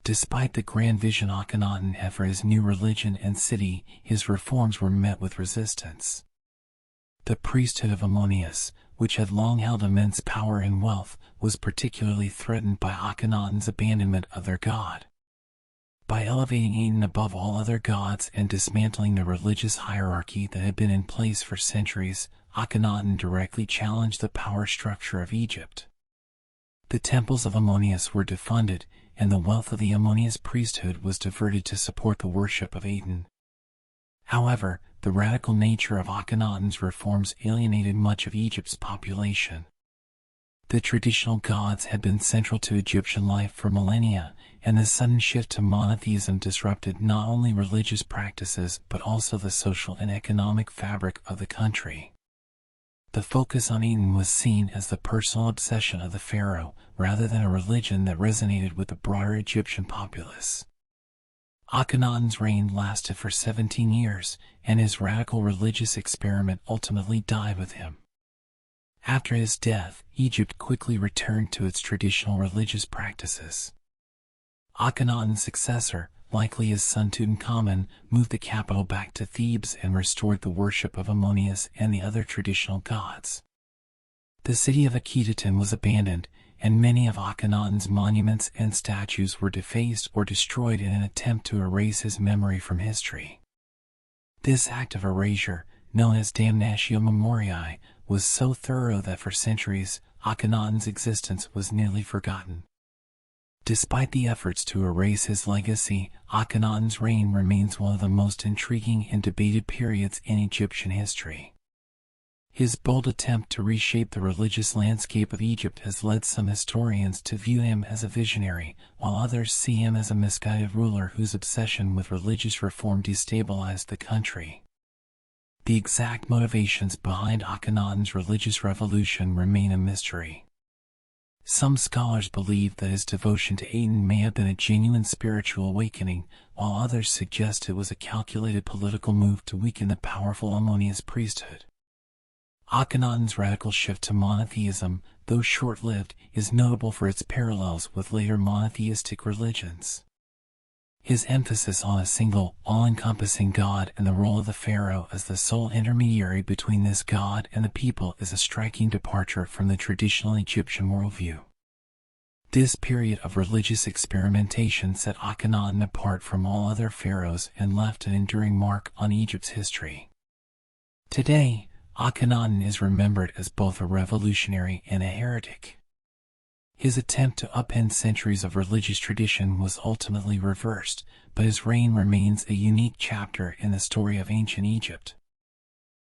Despite the grand vision Akhenaten had for his new religion and city, his reforms were met with resistance. The priesthood of Ammonius, which had long held immense power and wealth, was particularly threatened by Akhenaten's abandonment of their god. By elevating Aten above all other gods and dismantling the religious hierarchy that had been in place for centuries, Akhenaten directly challenged the power structure of Egypt. The temples of Ammonius were defunded, and the wealth of the Ammonius priesthood was diverted to support the worship of Aten. However, the radical nature of Akhenaten's reforms alienated much of Egypt's population. The traditional gods had been central to Egyptian life for millennia, and the sudden shift to monotheism disrupted not only religious practices but also the social and economic fabric of the country. The focus on Aten was seen as the personal obsession of the pharaoh, rather than a religion that resonated with the broader Egyptian populace. Akhenaten's reign lasted for 17 years, and his radical religious experiment ultimately died with him. After his death, Egypt quickly returned to its traditional religious practices. Akhenaten's successor, likely his son Tutankhamun, moved the capital back to Thebes and restored the worship of Ammonius and the other traditional gods. The city of Akhetaten was abandoned, and many of Akhenaten's monuments and statues were defaced or destroyed in an attempt to erase his memory from history. This act of erasure, known as damnatio memoriae, was so thorough that for centuries, Akhenaten's existence was nearly forgotten. Despite the efforts to erase his legacy, Akhenaten's reign remains one of the most intriguing and debated periods in Egyptian history. His bold attempt to reshape the religious landscape of Egypt has led some historians to view him as a visionary, while others see him as a misguided ruler whose obsession with religious reform destabilized the country. The exact motivations behind Akhenaten's religious revolution remain a mystery. Some scholars believe that his devotion to Aten may have been a genuine spiritual awakening, while others suggest it was a calculated political move to weaken the powerful Ammonius priesthood. Akhenaten's radical shift to monotheism, though short-lived, is notable for its parallels with later monotheistic religions. His emphasis on a single, all-encompassing God and the role of the pharaoh as the sole intermediary between this God and the people is a striking departure from the traditional Egyptian worldview. This period of religious experimentation set Akhenaten apart from all other pharaohs and left an enduring mark on Egypt's history. Today, Akhenaten is remembered as both a revolutionary and a heretic. His attempt to upend centuries of religious tradition was ultimately reversed, but his reign remains a unique chapter in the story of ancient Egypt.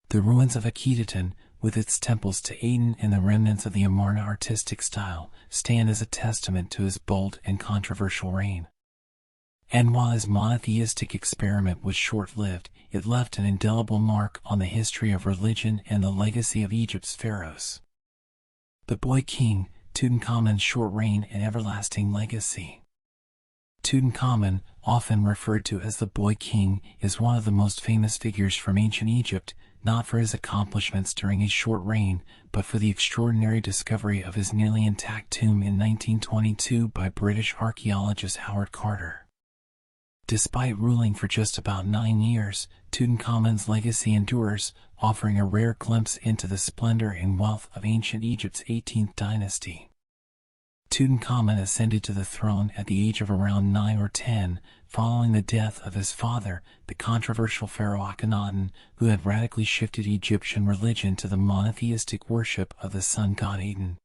The ruins of Akhetaten, with its temples to Aten and the remnants of the Amarna artistic style, stand as a testament to his bold and controversial reign. And while his monotheistic experiment was short-lived, it left an indelible mark on the history of religion and the legacy of Egypt's pharaohs. The Boy King, Tutankhamun's short reign and everlasting legacy. Tutankhamun, often referred to as the Boy King, is one of the most famous figures from ancient Egypt, not for his accomplishments during his short reign, but for the extraordinary discovery of his nearly intact tomb in 1922 by British archaeologist Howard Carter. Despite ruling for just about 9 years, Tutankhamun's legacy endures, offering a rare glimpse into the splendor and wealth of ancient Egypt's 18th dynasty. Tutankhamun ascended to the throne at the age of around 9 or 10, following the death of his father, the controversial pharaoh Akhenaten, who had radically shifted Egyptian religion to the monotheistic worship of the sun god Aten.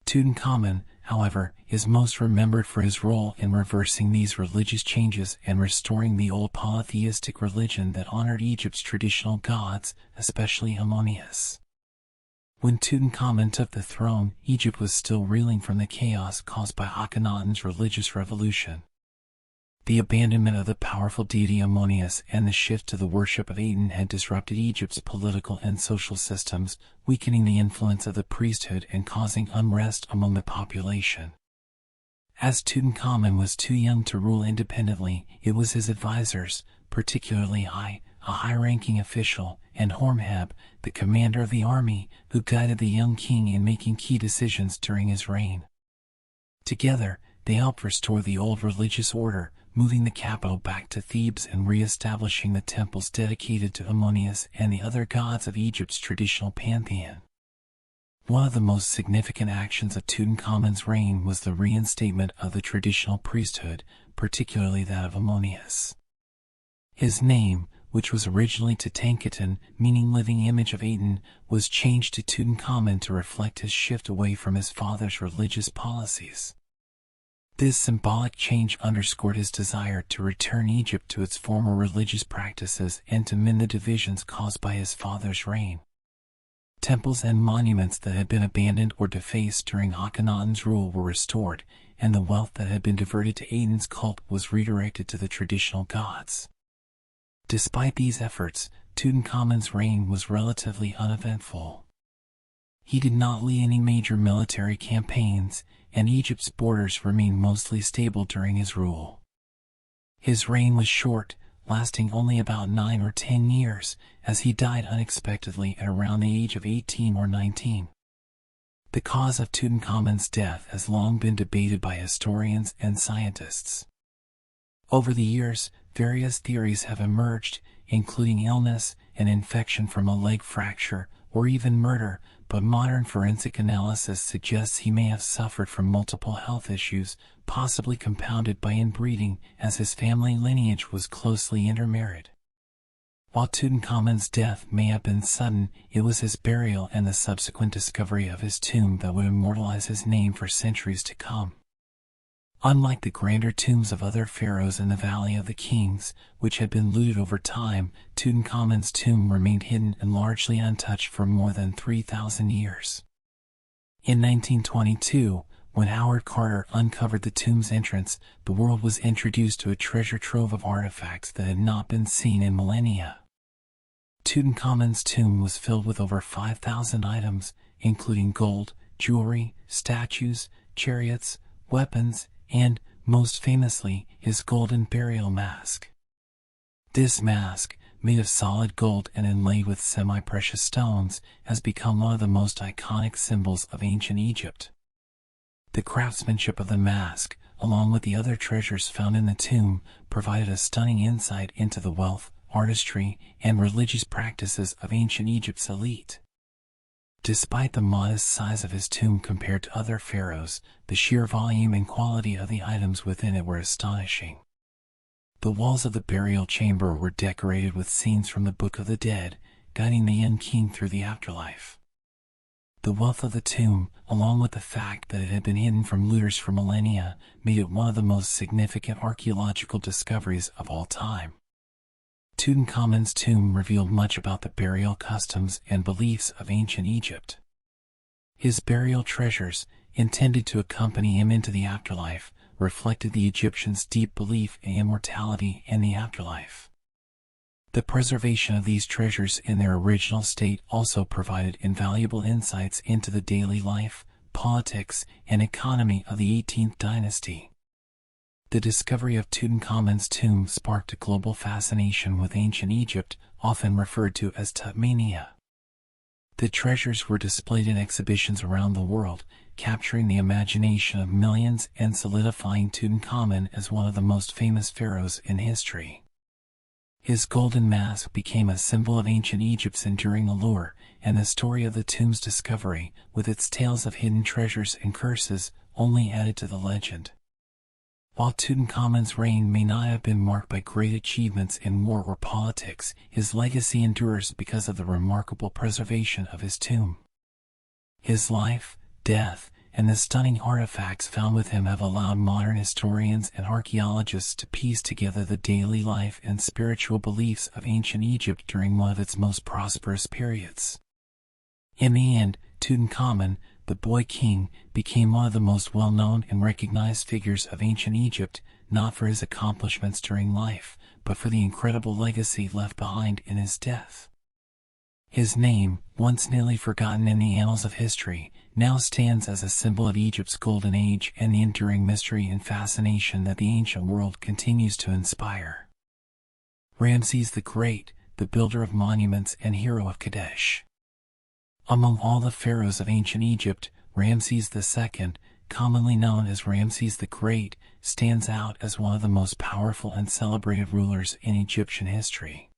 Tutankhamun, however, is most remembered for his role in reversing these religious changes and restoring the old polytheistic religion that honored Egypt's traditional gods, especially Ammonius. When Tutankhamun took the throne, Egypt was still reeling from the chaos caused by Akhenaten's religious revolution. The abandonment of the powerful deity Ammonius and the shift to the worship of Aten had disrupted Egypt's political and social systems, weakening the influence of the priesthood and causing unrest among the population. As Tutankhamun was too young to rule independently, it was his advisors, particularly a high-ranking official, and Horemheb, the commander of the army, who guided the young king in making key decisions during his reign. Together, they helped restore the old religious order, moving the capital back to Thebes and re-establishing the temples dedicated to Ammonius and the other gods of Egypt's traditional pantheon. One of the most significant actions of Tutankhamun's reign was the reinstatement of the traditional priesthood, particularly that of Ammonius. His name, which was originally Tutankhaten, meaning living image of Aten, was changed to Tutankhamun to reflect his shift away from his father's religious policies. This symbolic change underscored his desire to return Egypt to its former religious practices and to mend the divisions caused by his father's reign. Temples and monuments that had been abandoned or defaced during Akhenaten's rule were restored, and the wealth that had been diverted to Aten's cult was redirected to the traditional gods. Despite these efforts, Tutankhamun's reign was relatively uneventful. He did not lead any major military campaigns, and Egypt's borders remained mostly stable during his rule. His reign was short, lasting only about 9 or 10 years, as he died unexpectedly at around the age of 18 or 19. The cause of Tutankhamun's death has long been debated by historians and scientists. Over the years, various theories have emerged, including illness, an infection from a leg fracture, or even murder, but modern forensic analysis suggests he may have suffered from multiple health issues, possibly compounded by inbreeding, as his family lineage was closely intermarried. While Tutankhamun's death may have been sudden, it was his burial and the subsequent discovery of his tomb that would immortalize his name for centuries to come. Unlike the grander tombs of other pharaohs in the Valley of the Kings, which had been looted over time, Tutankhamun's tomb remained hidden and largely untouched for more than 3,000 years. In 1922, when Howard Carter uncovered the tomb's entrance, the world was introduced to a treasure trove of artifacts that had not been seen in millennia. Tutankhamun's tomb was filled with over 5,000 items, including gold, jewelry, statues, chariots, weapons, and, most famously, his golden burial mask. This mask, made of solid gold and inlaid with semi-precious stones, has become one of the most iconic symbols of ancient Egypt. The craftsmanship of the mask, along with the other treasures found in the tomb, provided a stunning insight into the wealth, artistry, and religious practices of ancient Egypt's elite. Despite the modest size of his tomb compared to other pharaohs, the sheer volume and quality of the items within it were astonishing. The walls of the burial chamber were decorated with scenes from the Book of the Dead, guiding the young king through the afterlife. The wealth of the tomb, along with the fact that it had been hidden from looters for millennia, made it one of the most significant archaeological discoveries of all time. Tutankhamun's tomb revealed much about the burial customs and beliefs of ancient Egypt. His burial treasures, intended to accompany him into the afterlife, reflected the Egyptians' deep belief in immortality and the afterlife. The preservation of these treasures in their original state also provided invaluable insights into the daily life, politics, and economy of the 18th dynasty. The discovery of Tutankhamun's tomb sparked a global fascination with ancient Egypt, often referred to as Tutmania. The treasures were displayed in exhibitions around the world, capturing the imagination of millions and solidifying Tutankhamun as one of the most famous pharaohs in history. His golden mask became a symbol of ancient Egypt's enduring allure, and the story of the tomb's discovery, with its tales of hidden treasures and curses, only added to the legend. While Tutankhamun's reign may not have been marked by great achievements in war or politics, his legacy endures because of the remarkable preservation of his tomb. His life, death, and the stunning artifacts found with him have allowed modern historians and archaeologists to piece together the daily life and spiritual beliefs of ancient Egypt during one of its most prosperous periods. In the end, Tutankhamun, the boy king, became one of the most well-known and recognized figures of ancient Egypt, not for his accomplishments during life, but for the incredible legacy left behind in his death. His name, once nearly forgotten in the annals of history, now stands as a symbol of Egypt's golden age and the enduring mystery and fascination that the ancient world continues to inspire. Ramses the Great, the builder of monuments and hero of Kadesh. Among all the pharaohs of ancient Egypt, Ramses II, commonly known as Ramses the Great, stands out as one of the most powerful and celebrated rulers in Egyptian history.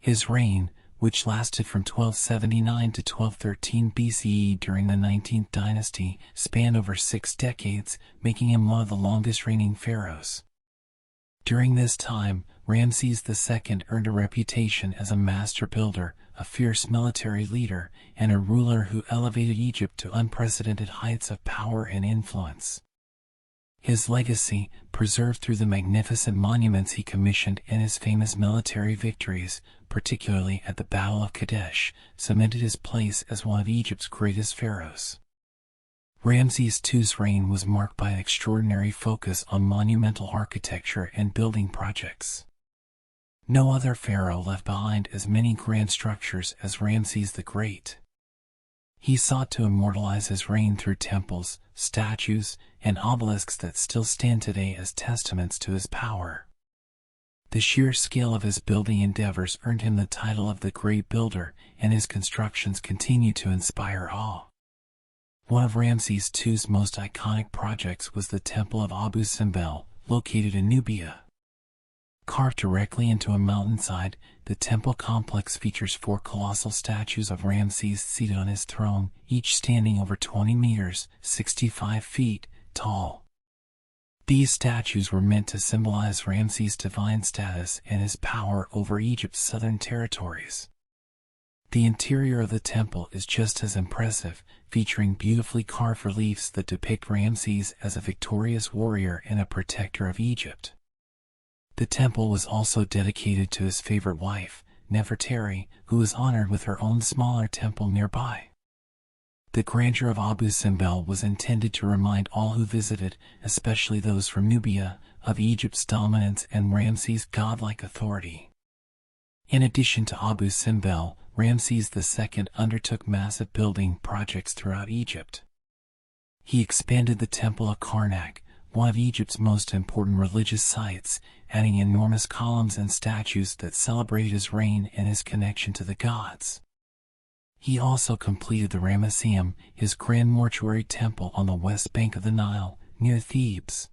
His reign, which lasted from 1279 to 1213 BCE during the 19th dynasty, spanned over 6 decades, making him one of the longest reigning pharaohs. During this time, Ramses II earned a reputation as a master builder, a fierce military leader, and a ruler who elevated Egypt to unprecedented heights of power and influence. His legacy, preserved through the magnificent monuments he commissioned and his famous military victories, particularly at the Battle of Kadesh, cemented his place as one of Egypt's greatest pharaohs. Ramses II's reign was marked by an extraordinary focus on monumental architecture and building projects. No other pharaoh left behind as many grand structures as Ramses the Great. He sought to immortalize his reign through temples, statues, and obelisks that still stand today as testaments to his power. The sheer scale of his building endeavors earned him the title of the Great Builder, and his constructions continue to inspire awe. One of Ramses II's most iconic projects was the Temple of Abu Simbel, located in Nubia. Carved directly into a mountainside, the temple complex features 4 colossal statues of Ramses seated on his throne, each standing over 20 meters, 65 feet, tall. These statues were meant to symbolize Ramses' divine status and his power over Egypt's southern territories. The interior of the temple is just as impressive, featuring beautifully carved reliefs that depict Ramses as a victorious warrior and a protector of Egypt. The temple was also dedicated to his favorite wife, Nefertari, who was honored with her own smaller temple nearby. The grandeur of Abu Simbel was intended to remind all who visited, especially those from Nubia, of Egypt's dominance and Ramses' godlike authority. In addition to Abu Simbel, Ramses II undertook massive building projects throughout Egypt. He expanded the Temple of Karnak, one of Egypt's most important religious sites, adding enormous columns and statues that celebrated his reign and his connection to the gods. He also completed the Ramesseum, his grand mortuary temple on the west bank of the Nile, near Thebes.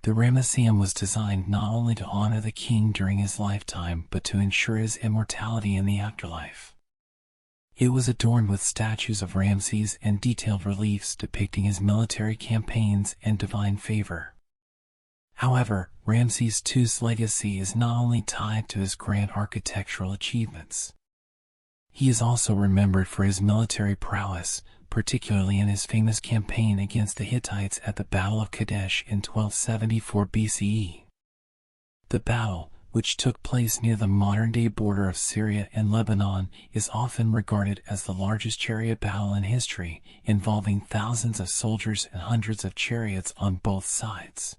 The Ramesseum was designed not only to honor the king during his lifetime but to ensure his immortality in the afterlife. It was adorned with statues of Ramses and detailed reliefs depicting his military campaigns and divine favor. However, Ramses II's legacy is not only tied to his grand architectural achievements. He is also remembered for his military prowess, particularly in his famous campaign against the Hittites at the Battle of Kadesh in 1274 BCE. The battle, which took place near the modern-day border of Syria and Lebanon, is often regarded as the largest chariot battle in history, involving thousands of soldiers and hundreds of chariots on both sides.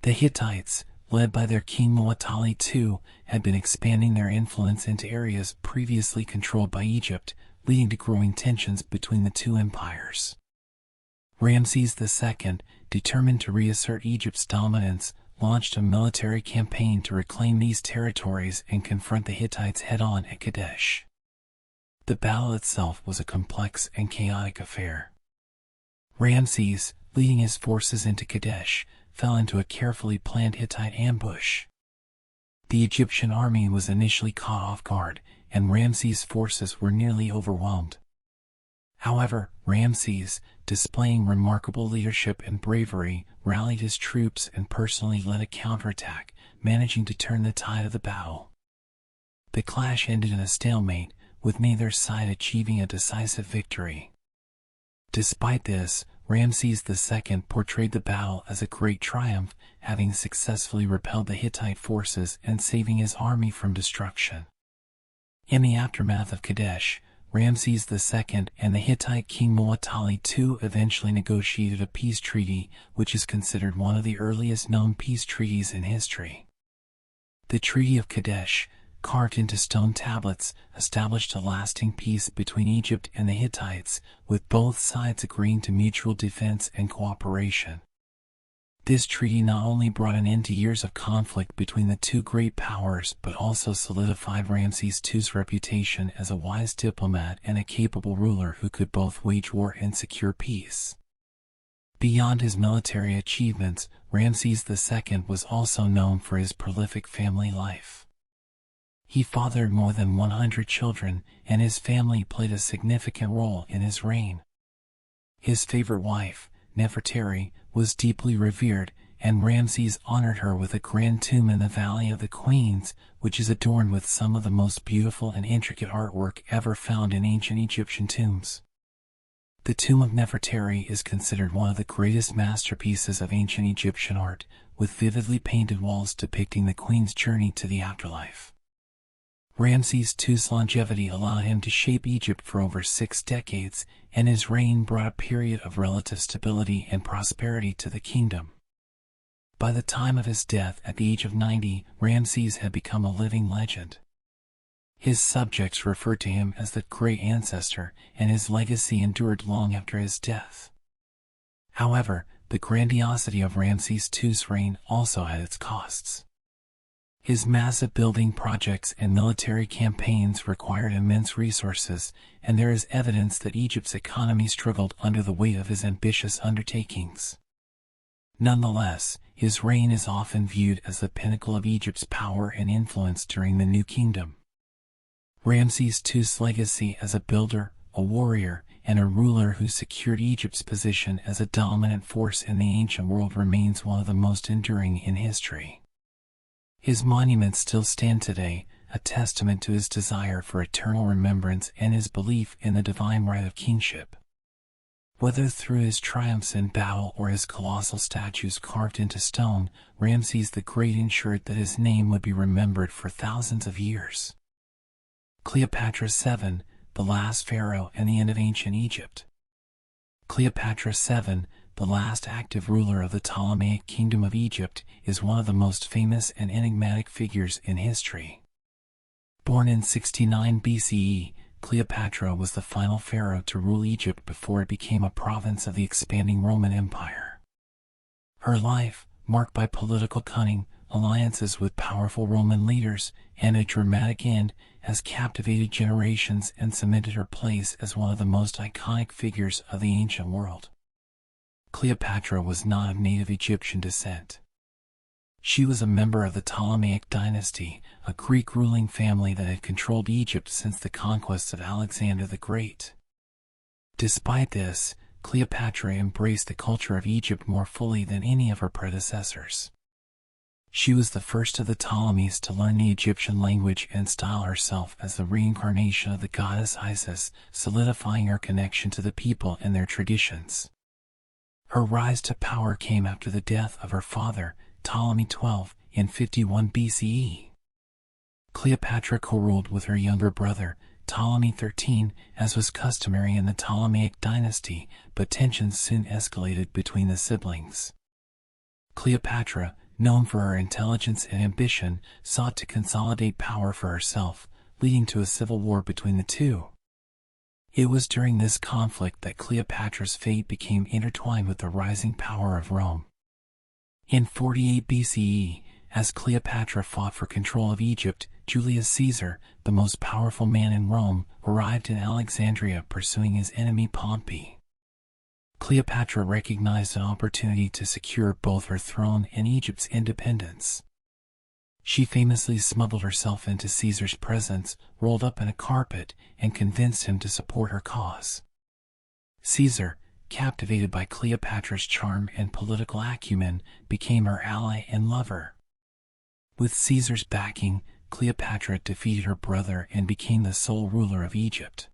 The Hittites, led by their king Muwatalli II, had been expanding their influence into areas previously controlled by Egypt, leading to growing tensions between the two empires. Ramses II, determined to reassert Egypt's dominance, launched a military campaign to reclaim these territories and confront the Hittites head-on at Kadesh. The battle itself was a complex and chaotic affair. Ramses, leading his forces into Kadesh, fell into a carefully planned Hittite ambush. The Egyptian army was initially caught off guard, and Ramses' forces were nearly overwhelmed. However, Ramses, displaying remarkable leadership and bravery, rallied his troops and personally led a counterattack, managing to turn the tide of the battle. The clash ended in a stalemate, with neither side achieving a decisive victory. Despite this, Ramses II portrayed the battle as a great triumph, having successfully repelled the Hittite forces and saving his army from destruction. In the aftermath of Kadesh, Ramses II and the Hittite king Muwatalli II eventually negotiated a peace treaty, which is considered one of the earliest known peace treaties in history. The Treaty of Kadesh, carved into stone tablets, established a lasting peace between Egypt and the Hittites, with both sides agreeing to mutual defense and cooperation. This treaty not only brought an end to years of conflict between the two great powers but also solidified Ramses II's reputation as a wise diplomat and a capable ruler who could both wage war and secure peace. Beyond his military achievements, Ramses II was also known for his prolific family life. He fathered more than 100 children, and his family played a significant role in his reign. His favorite wife, Nefertari, was deeply revered, and Ramses honored her with a grand tomb in the Valley of the Queens, which is adorned with some of the most beautiful and intricate artwork ever found in ancient Egyptian tombs. The tomb of Nefertari is considered one of the greatest masterpieces of ancient Egyptian art, with vividly painted walls depicting the queen's journey to the afterlife. Ramses II's longevity allowed him to shape Egypt for over 6 decades, and his reign brought a period of relative stability and prosperity to the kingdom. By the time of his death at the age of 90, Ramses had become a living legend. His subjects referred to him as the Great Ancestor, and his legacy endured long after his death. However, the grandiosity of Ramses II's reign also had its costs. His massive building projects and military campaigns required immense resources, and there is evidence that Egypt's economy struggled under the weight of his ambitious undertakings. Nonetheless, his reign is often viewed as the pinnacle of Egypt's power and influence during the New Kingdom. Ramses II's legacy as a builder, a warrior, and a ruler who secured Egypt's position as a dominant force in the ancient world remains one of the most enduring in history. His monuments still stand today, a testament to his desire for eternal remembrance and his belief in the divine right of kingship. Whether through his triumphs in battle or his colossal statues carved into stone, Ramses the Great ensured that his name would be remembered for thousands of years. Cleopatra VII, the last pharaoh and the end of ancient Egypt. Cleopatra VII, the last active ruler of the Ptolemaic Kingdom of Egypt, is one of the most famous and enigmatic figures in history. Born in 69 BCE, Cleopatra was the final pharaoh to rule Egypt before it became a province of the expanding Roman Empire. Her life, marked by political cunning, alliances with powerful Roman leaders, and a dramatic end, has captivated generations and cemented her place as one of the most iconic figures of the ancient world. Cleopatra was not of native Egyptian descent. She was a member of the Ptolemaic dynasty, a Greek ruling family that had controlled Egypt since the conquest of Alexander the Great. Despite this, Cleopatra embraced the culture of Egypt more fully than any of her predecessors. She was the first of the Ptolemies to learn the Egyptian language and style herself as the reincarnation of the goddess Isis, solidifying her connection to the people and their traditions. Her rise to power came after the death of her father, Ptolemy XII, in 51 BCE. Cleopatra co-ruled with her younger brother, Ptolemy XIII, as was customary in the Ptolemaic dynasty, but tensions soon escalated between the siblings. Cleopatra, known for her intelligence and ambition, sought to consolidate power for herself, leading to a civil war between the two. It was during this conflict that Cleopatra's fate became intertwined with the rising power of Rome. In 48 BCE, as Cleopatra fought for control of Egypt, Julius Caesar, the most powerful man in Rome, arrived in Alexandria pursuing his enemy Pompey. Cleopatra recognized an opportunity to secure both her throne and Egypt's independence. She famously smuggled herself into Caesar's presence, rolled up in a carpet, and convinced him to support her cause. Caesar, captivated by Cleopatra's charm and political acumen, became her ally and lover. With Caesar's backing, Cleopatra defeated her brother and became the sole ruler of Egypt.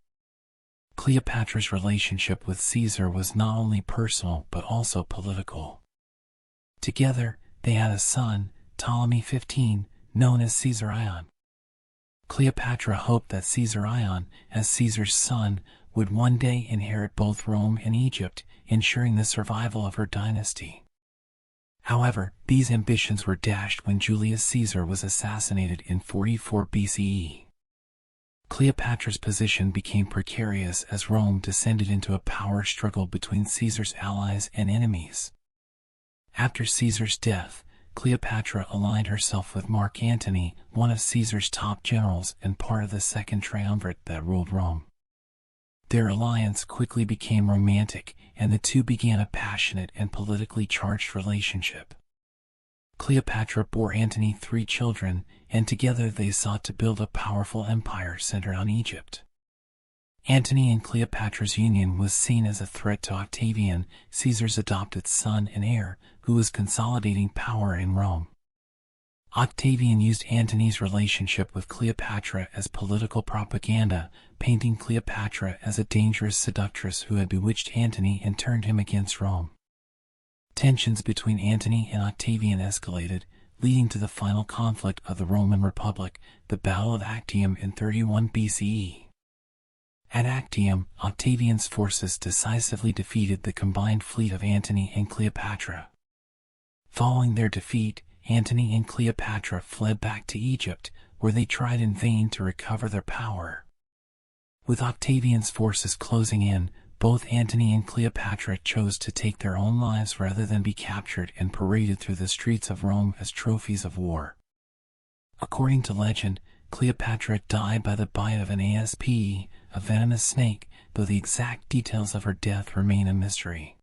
Cleopatra's relationship with Caesar was not only personal but also political. Together, they had a son, Ptolemy XV, known as Caesar Ion. Cleopatra hoped that Caesar Ion, as Caesar's son, would one day inherit both Rome and Egypt, ensuring the survival of her dynasty. However, these ambitions were dashed when Julius Caesar was assassinated in 44 BCE. Cleopatra's position became precarious as Rome descended into a power struggle between Caesar's allies and enemies. After Caesar's death, Cleopatra aligned herself with Mark Antony, one of Caesar's top generals and part of the second triumvirate that ruled Rome. Their alliance quickly became romantic, and the two began a passionate and politically charged relationship. Cleopatra bore Antony 3 children, and together they sought to build a powerful empire centered on Egypt. Antony and Cleopatra's union was seen as a threat to Octavian, Caesar's adopted son and heir, who was consolidating power in Rome. Octavian used Antony's relationship with Cleopatra as political propaganda, painting Cleopatra as a dangerous seductress who had bewitched Antony and turned him against Rome. Tensions between Antony and Octavian escalated, leading to the final conflict of the Roman Republic, the Battle of Actium in 31 BCE. At Actium, Octavian's forces decisively defeated the combined fleet of Antony and Cleopatra. Following their defeat, Antony and Cleopatra fled back to Egypt, where they tried in vain to recover their power. With Octavian's forces closing in, both Antony and Cleopatra chose to take their own lives rather than be captured and paraded through the streets of Rome as trophies of war. According to legend, Cleopatra died by the bite of an asp, a venomous snake, though the exact details of her death remain a mystery.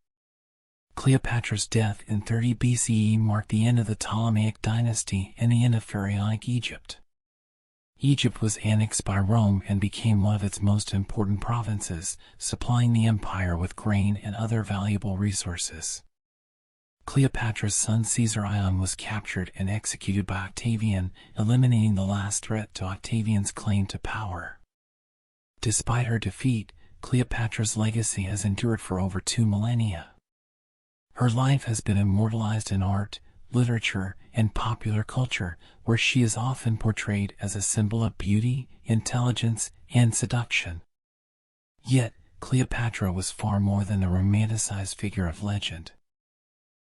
Cleopatra's death in 30 BCE marked the end of the Ptolemaic dynasty and the end of Pharaonic Egypt. Egypt was annexed by Rome and became one of its most important provinces, supplying the empire with grain and other valuable resources. Cleopatra's son Caesar Ion was captured and executed by Octavian, eliminating the last threat to Octavian's claim to power. Despite her defeat, Cleopatra's legacy has endured for over 2 millennia. Her life has been immortalized in art, literature, and popular culture, where she is often portrayed as a symbol of beauty, intelligence, and seduction. Yet, Cleopatra was far more than a romanticized figure of legend.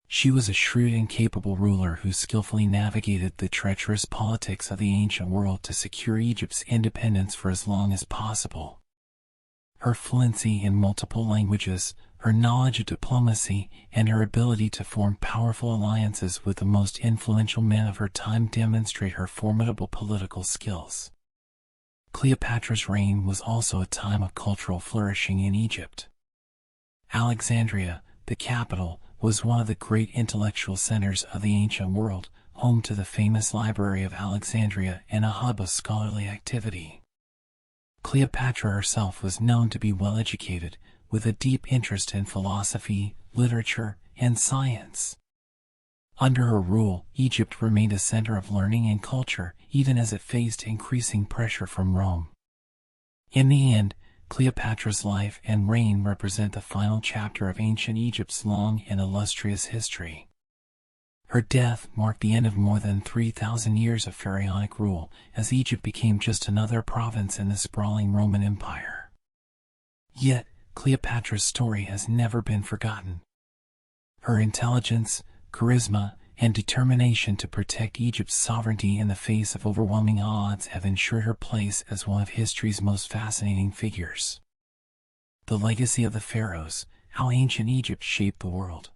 She was a shrewd and capable ruler who skillfully navigated the treacherous politics of the ancient world to secure Egypt's independence for as long as possible. Her fluency in multiple languages, her knowledge of diplomacy, and her ability to form powerful alliances with the most influential men of her time demonstrate her formidable political skills. Cleopatra's reign was also a time of cultural flourishing in Egypt. Alexandria, the capital, was one of the great intellectual centers of the ancient world, home to the famous Library of Alexandria and a hub of scholarly activity. Cleopatra herself was known to be well-educated, with a deep interest in philosophy, literature, and science. Under her rule, Egypt remained a center of learning and culture, even as it faced increasing pressure from Rome. In the end, Cleopatra's life and reign represent the final chapter of ancient Egypt's long and illustrious history. Her death marked the end of more than 3,000 years of pharaonic rule, as Egypt became just another province in the sprawling Roman Empire. Yet, Cleopatra's story has never been forgotten. Her intelligence, charisma, and determination to protect Egypt's sovereignty in the face of overwhelming odds have ensured her place as one of history's most fascinating figures. The legacy of the Pharaohs, how ancient Egypt shaped the world.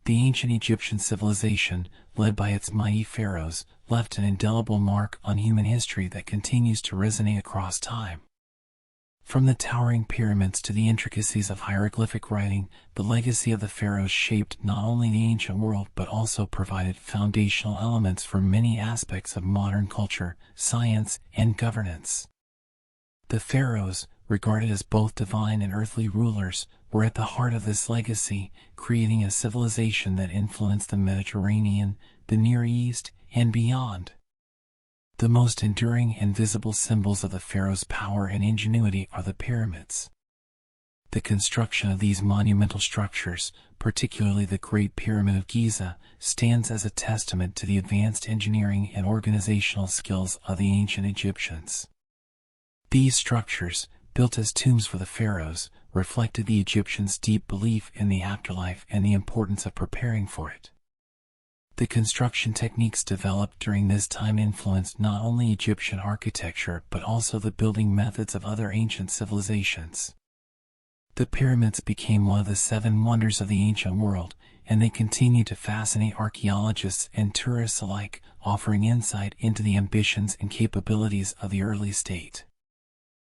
The ancient Egyptian civilization, led by its mighty pharaohs, left an indelible mark on human history that continues to resonate across time. From the towering pyramids to the intricacies of hieroglyphic writing, the legacy of the pharaohs shaped not only the ancient world but also provided foundational elements for many aspects of modern culture, science, and governance. The pharaohs, regarded as both divine and earthly rulers, were at the heart of this legacy, creating a civilization that influenced the Mediterranean, the Near East, and beyond. The most enduring and visible symbols of the pharaoh's power and ingenuity are the pyramids. The construction of these monumental structures, particularly the Great Pyramid of Giza, stands as a testament to the advanced engineering and organizational skills of the ancient Egyptians. These structures, built as tombs for the pharaohs, reflected the Egyptians' deep belief in the afterlife and the importance of preparing for it. The construction techniques developed during this time influenced not only Egyptian architecture but also the building methods of other ancient civilizations. The pyramids became one of the 7 wonders of the ancient world, and they continue to fascinate archaeologists and tourists alike, offering insight into the ambitions and capabilities of the early state.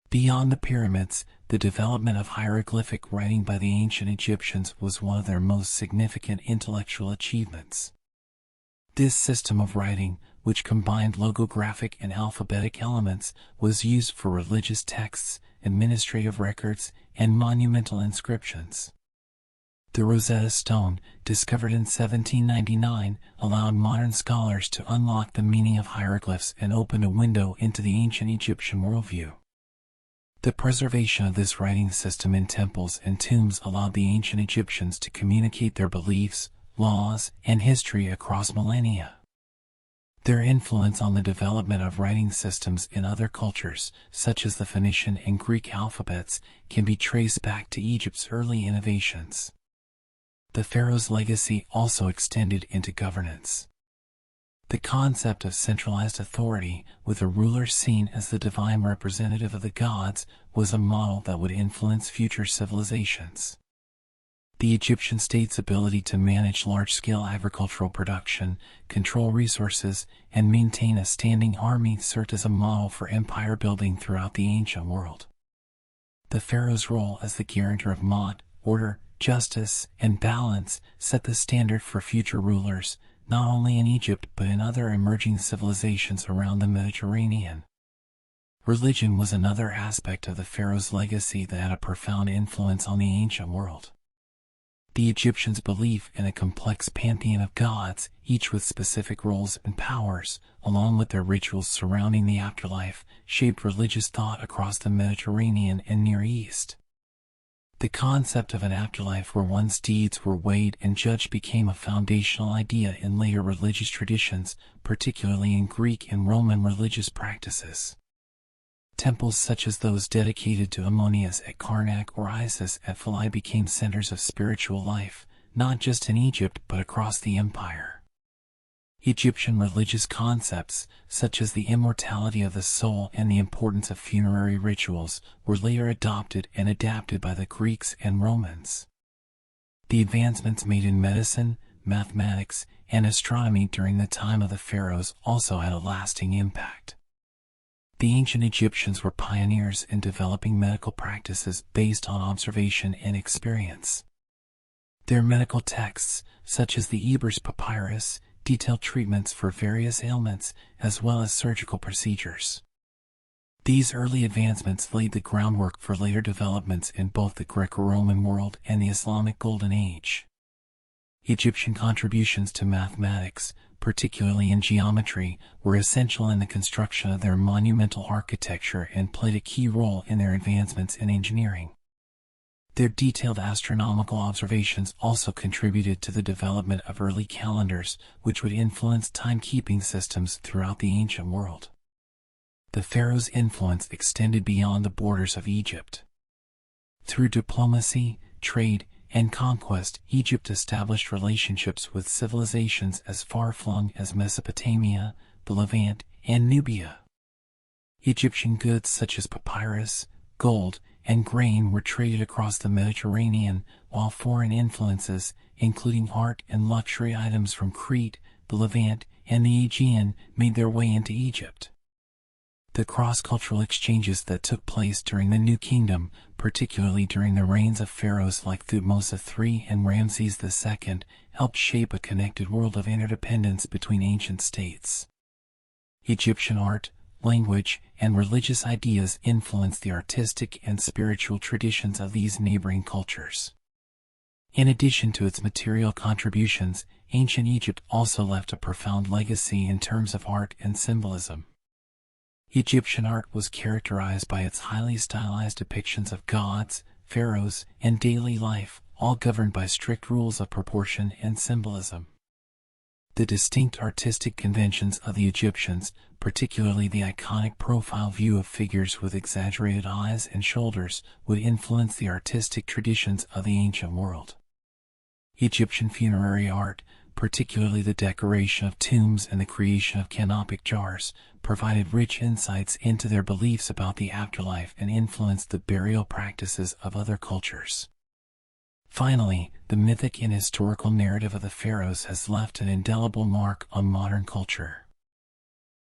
Beyond the pyramids, the development of hieroglyphic writing by the ancient Egyptians was one of their most significant intellectual achievements. This system of writing, which combined logographic and alphabetic elements, was used for religious texts, administrative records, and monumental inscriptions. The Rosetta Stone, discovered in 1799, allowed modern scholars to unlock the meaning of hieroglyphs and opened a window into the ancient Egyptian worldview. The preservation of this writing system in temples and tombs allowed the ancient Egyptians to communicate their beliefs, laws, and history across millennia. Their influence on the development of writing systems in other cultures, such as the Phoenician and Greek alphabets, can be traced back to Egypt's early innovations. The pharaoh's legacy also extended into governance. The concept of centralized authority, with a ruler seen as the divine representative of the gods, was a model that would influence future civilizations. The Egyptian state's ability to manage large-scale agricultural production, control resources, and maintain a standing army served as a model for empire building throughout the ancient world. The pharaoh's role as the guarantor of Maat, order, justice, and balance set the standard for future rulers, not only in Egypt but in other emerging civilizations around the Mediterranean. Religion was another aspect of the pharaoh's legacy that had a profound influence on the ancient world. The Egyptians' belief in a complex pantheon of gods, each with specific roles and powers, along with their rituals surrounding the afterlife, shaped religious thought across the Mediterranean and Near East. The concept of an afterlife where one's deeds were weighed and judged became a foundational idea in later religious traditions, particularly in Greek and Roman religious practices. Temples such as those dedicated to Ammonius at Karnak or Isis at Philae became centers of spiritual life, not just in Egypt but across the empire. Egyptian religious concepts, such as the immortality of the soul and the importance of funerary rituals, were later adopted and adapted by the Greeks and Romans. The advancements made in medicine, mathematics, and astronomy during the time of the pharaohs also had a lasting impact. The ancient Egyptians were pioneers in developing medical practices based on observation and experience. Their medical texts, such as the Ebers Papyrus, detailed treatments for various ailments as well as surgical procedures. These early advancements laid the groundwork for later developments in both the Greco-Roman world and the Islamic Golden Age. Egyptian contributions to mathematics, particularly in geometry, were essential in the construction of their monumental architecture and played a key role in their advancements in engineering. Their detailed astronomical observations also contributed to the development of early calendars, which would influence timekeeping systems throughout the ancient world. The pharaoh's influence extended beyond the borders of Egypt. Through diplomacy, trade, and conquest, Egypt established relationships with civilizations as far-flung as Mesopotamia, the Levant, and Nubia. Egyptian goods such as papyrus, gold, and grain were traded across the Mediterranean, while foreign influences, including art and luxury items from Crete, the Levant, and the Aegean, made their way into Egypt. The cross-cultural exchanges that took place during the New Kingdom, particularly during the reigns of pharaohs like Thutmose III and Ramses II, helped shape a connected world of interdependence between ancient states. Egyptian art, language, and religious ideas influenced the artistic and spiritual traditions of these neighboring cultures. In addition to its material contributions, ancient Egypt also left a profound legacy in terms of art and symbolism. Egyptian art was characterized by its highly stylized depictions of gods, pharaohs, and daily life, all governed by strict rules of proportion and symbolism. The distinct artistic conventions of the Egyptians, particularly the iconic profile view of figures with exaggerated eyes and shoulders, would influence the artistic traditions of the ancient world. Egyptian funerary art, particularly the decoration of tombs and the creation of canopic jars, provided rich insights into their beliefs about the afterlife and influenced the burial practices of other cultures. Finally, the mythic and historical narrative of the pharaohs has left an indelible mark on modern culture.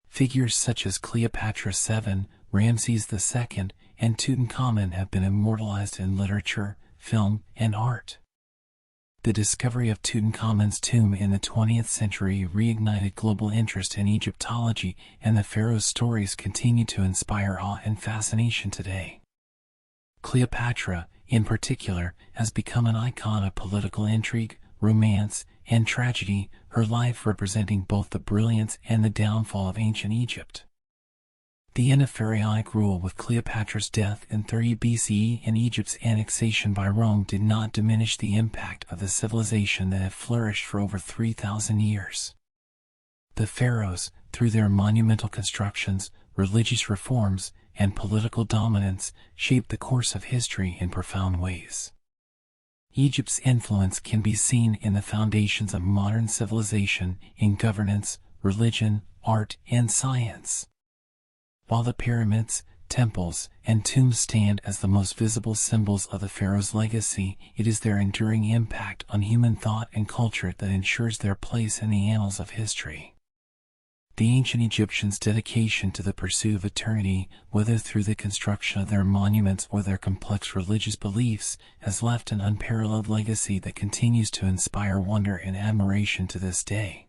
Figures such as Cleopatra VII, Ramses II, and Tutankhamun have been immortalized in literature, film, and art. The discovery of Tutankhamun's tomb in the 20th century reignited global interest in Egyptology, and the pharaoh's stories continue to inspire awe and fascination today. Cleopatra, in particular, has become an icon of political intrigue, romance, and tragedy, her life representing both the brilliance and the downfall of ancient Egypt. The end of pharaonic rule with Cleopatra's death in 30 BCE and Egypt's annexation by Rome did not diminish the impact of the civilization that had flourished for over 3,000 years. The pharaohs, through their monumental constructions, religious reforms, and political dominance, shaped the course of history in profound ways. Egypt's influence can be seen in the foundations of modern civilization, in governance, religion, art, and science. While the pyramids, temples, and tombs stand as the most visible symbols of the pharaoh's legacy, it is their enduring impact on human thought and culture that ensures their place in the annals of history. The ancient Egyptians' dedication to the pursuit of eternity, whether through the construction of their monuments or their complex religious beliefs, has left an unparalleled legacy that continues to inspire wonder and admiration to this day.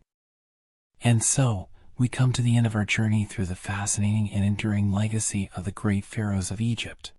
And so, we come to the end of our journey through the fascinating and enduring legacy of the great pharaohs of Egypt.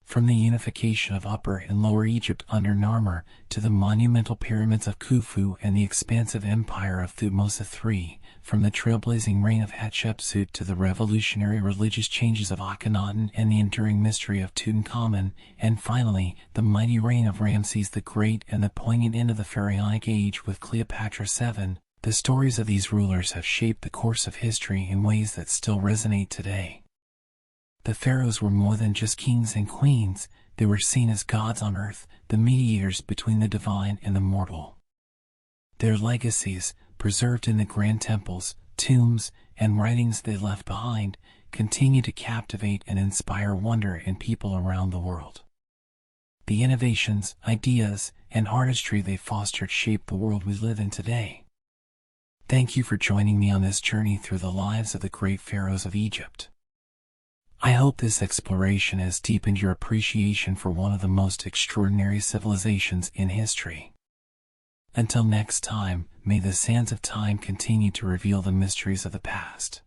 From the unification of Upper and Lower Egypt under Narmer, to the monumental pyramids of Khufu and the expansive empire of Thutmose III, from the trailblazing reign of Hatshepsut to the revolutionary religious changes of Akhenaten and the enduring mystery of Tutankhamun, and finally, the mighty reign of Ramses the Great and the poignant end of the Pharaonic age with Cleopatra VII, the stories of these rulers have shaped the course of history in ways that still resonate today. The pharaohs were more than just kings and queens. They were seen as gods on earth, the mediators between the divine and the mortal. Their legacies, preserved in the grand temples, tombs, and writings they left behind, continue to captivate and inspire wonder in people around the world. The innovations, ideas, and artistry they fostered shaped the world we live in today. Thank you for joining me on this journey through the lives of the great pharaohs of Egypt. I hope this exploration has deepened your appreciation for one of the most extraordinary civilizations in history. Until next time, may the sands of time continue to reveal the mysteries of the past.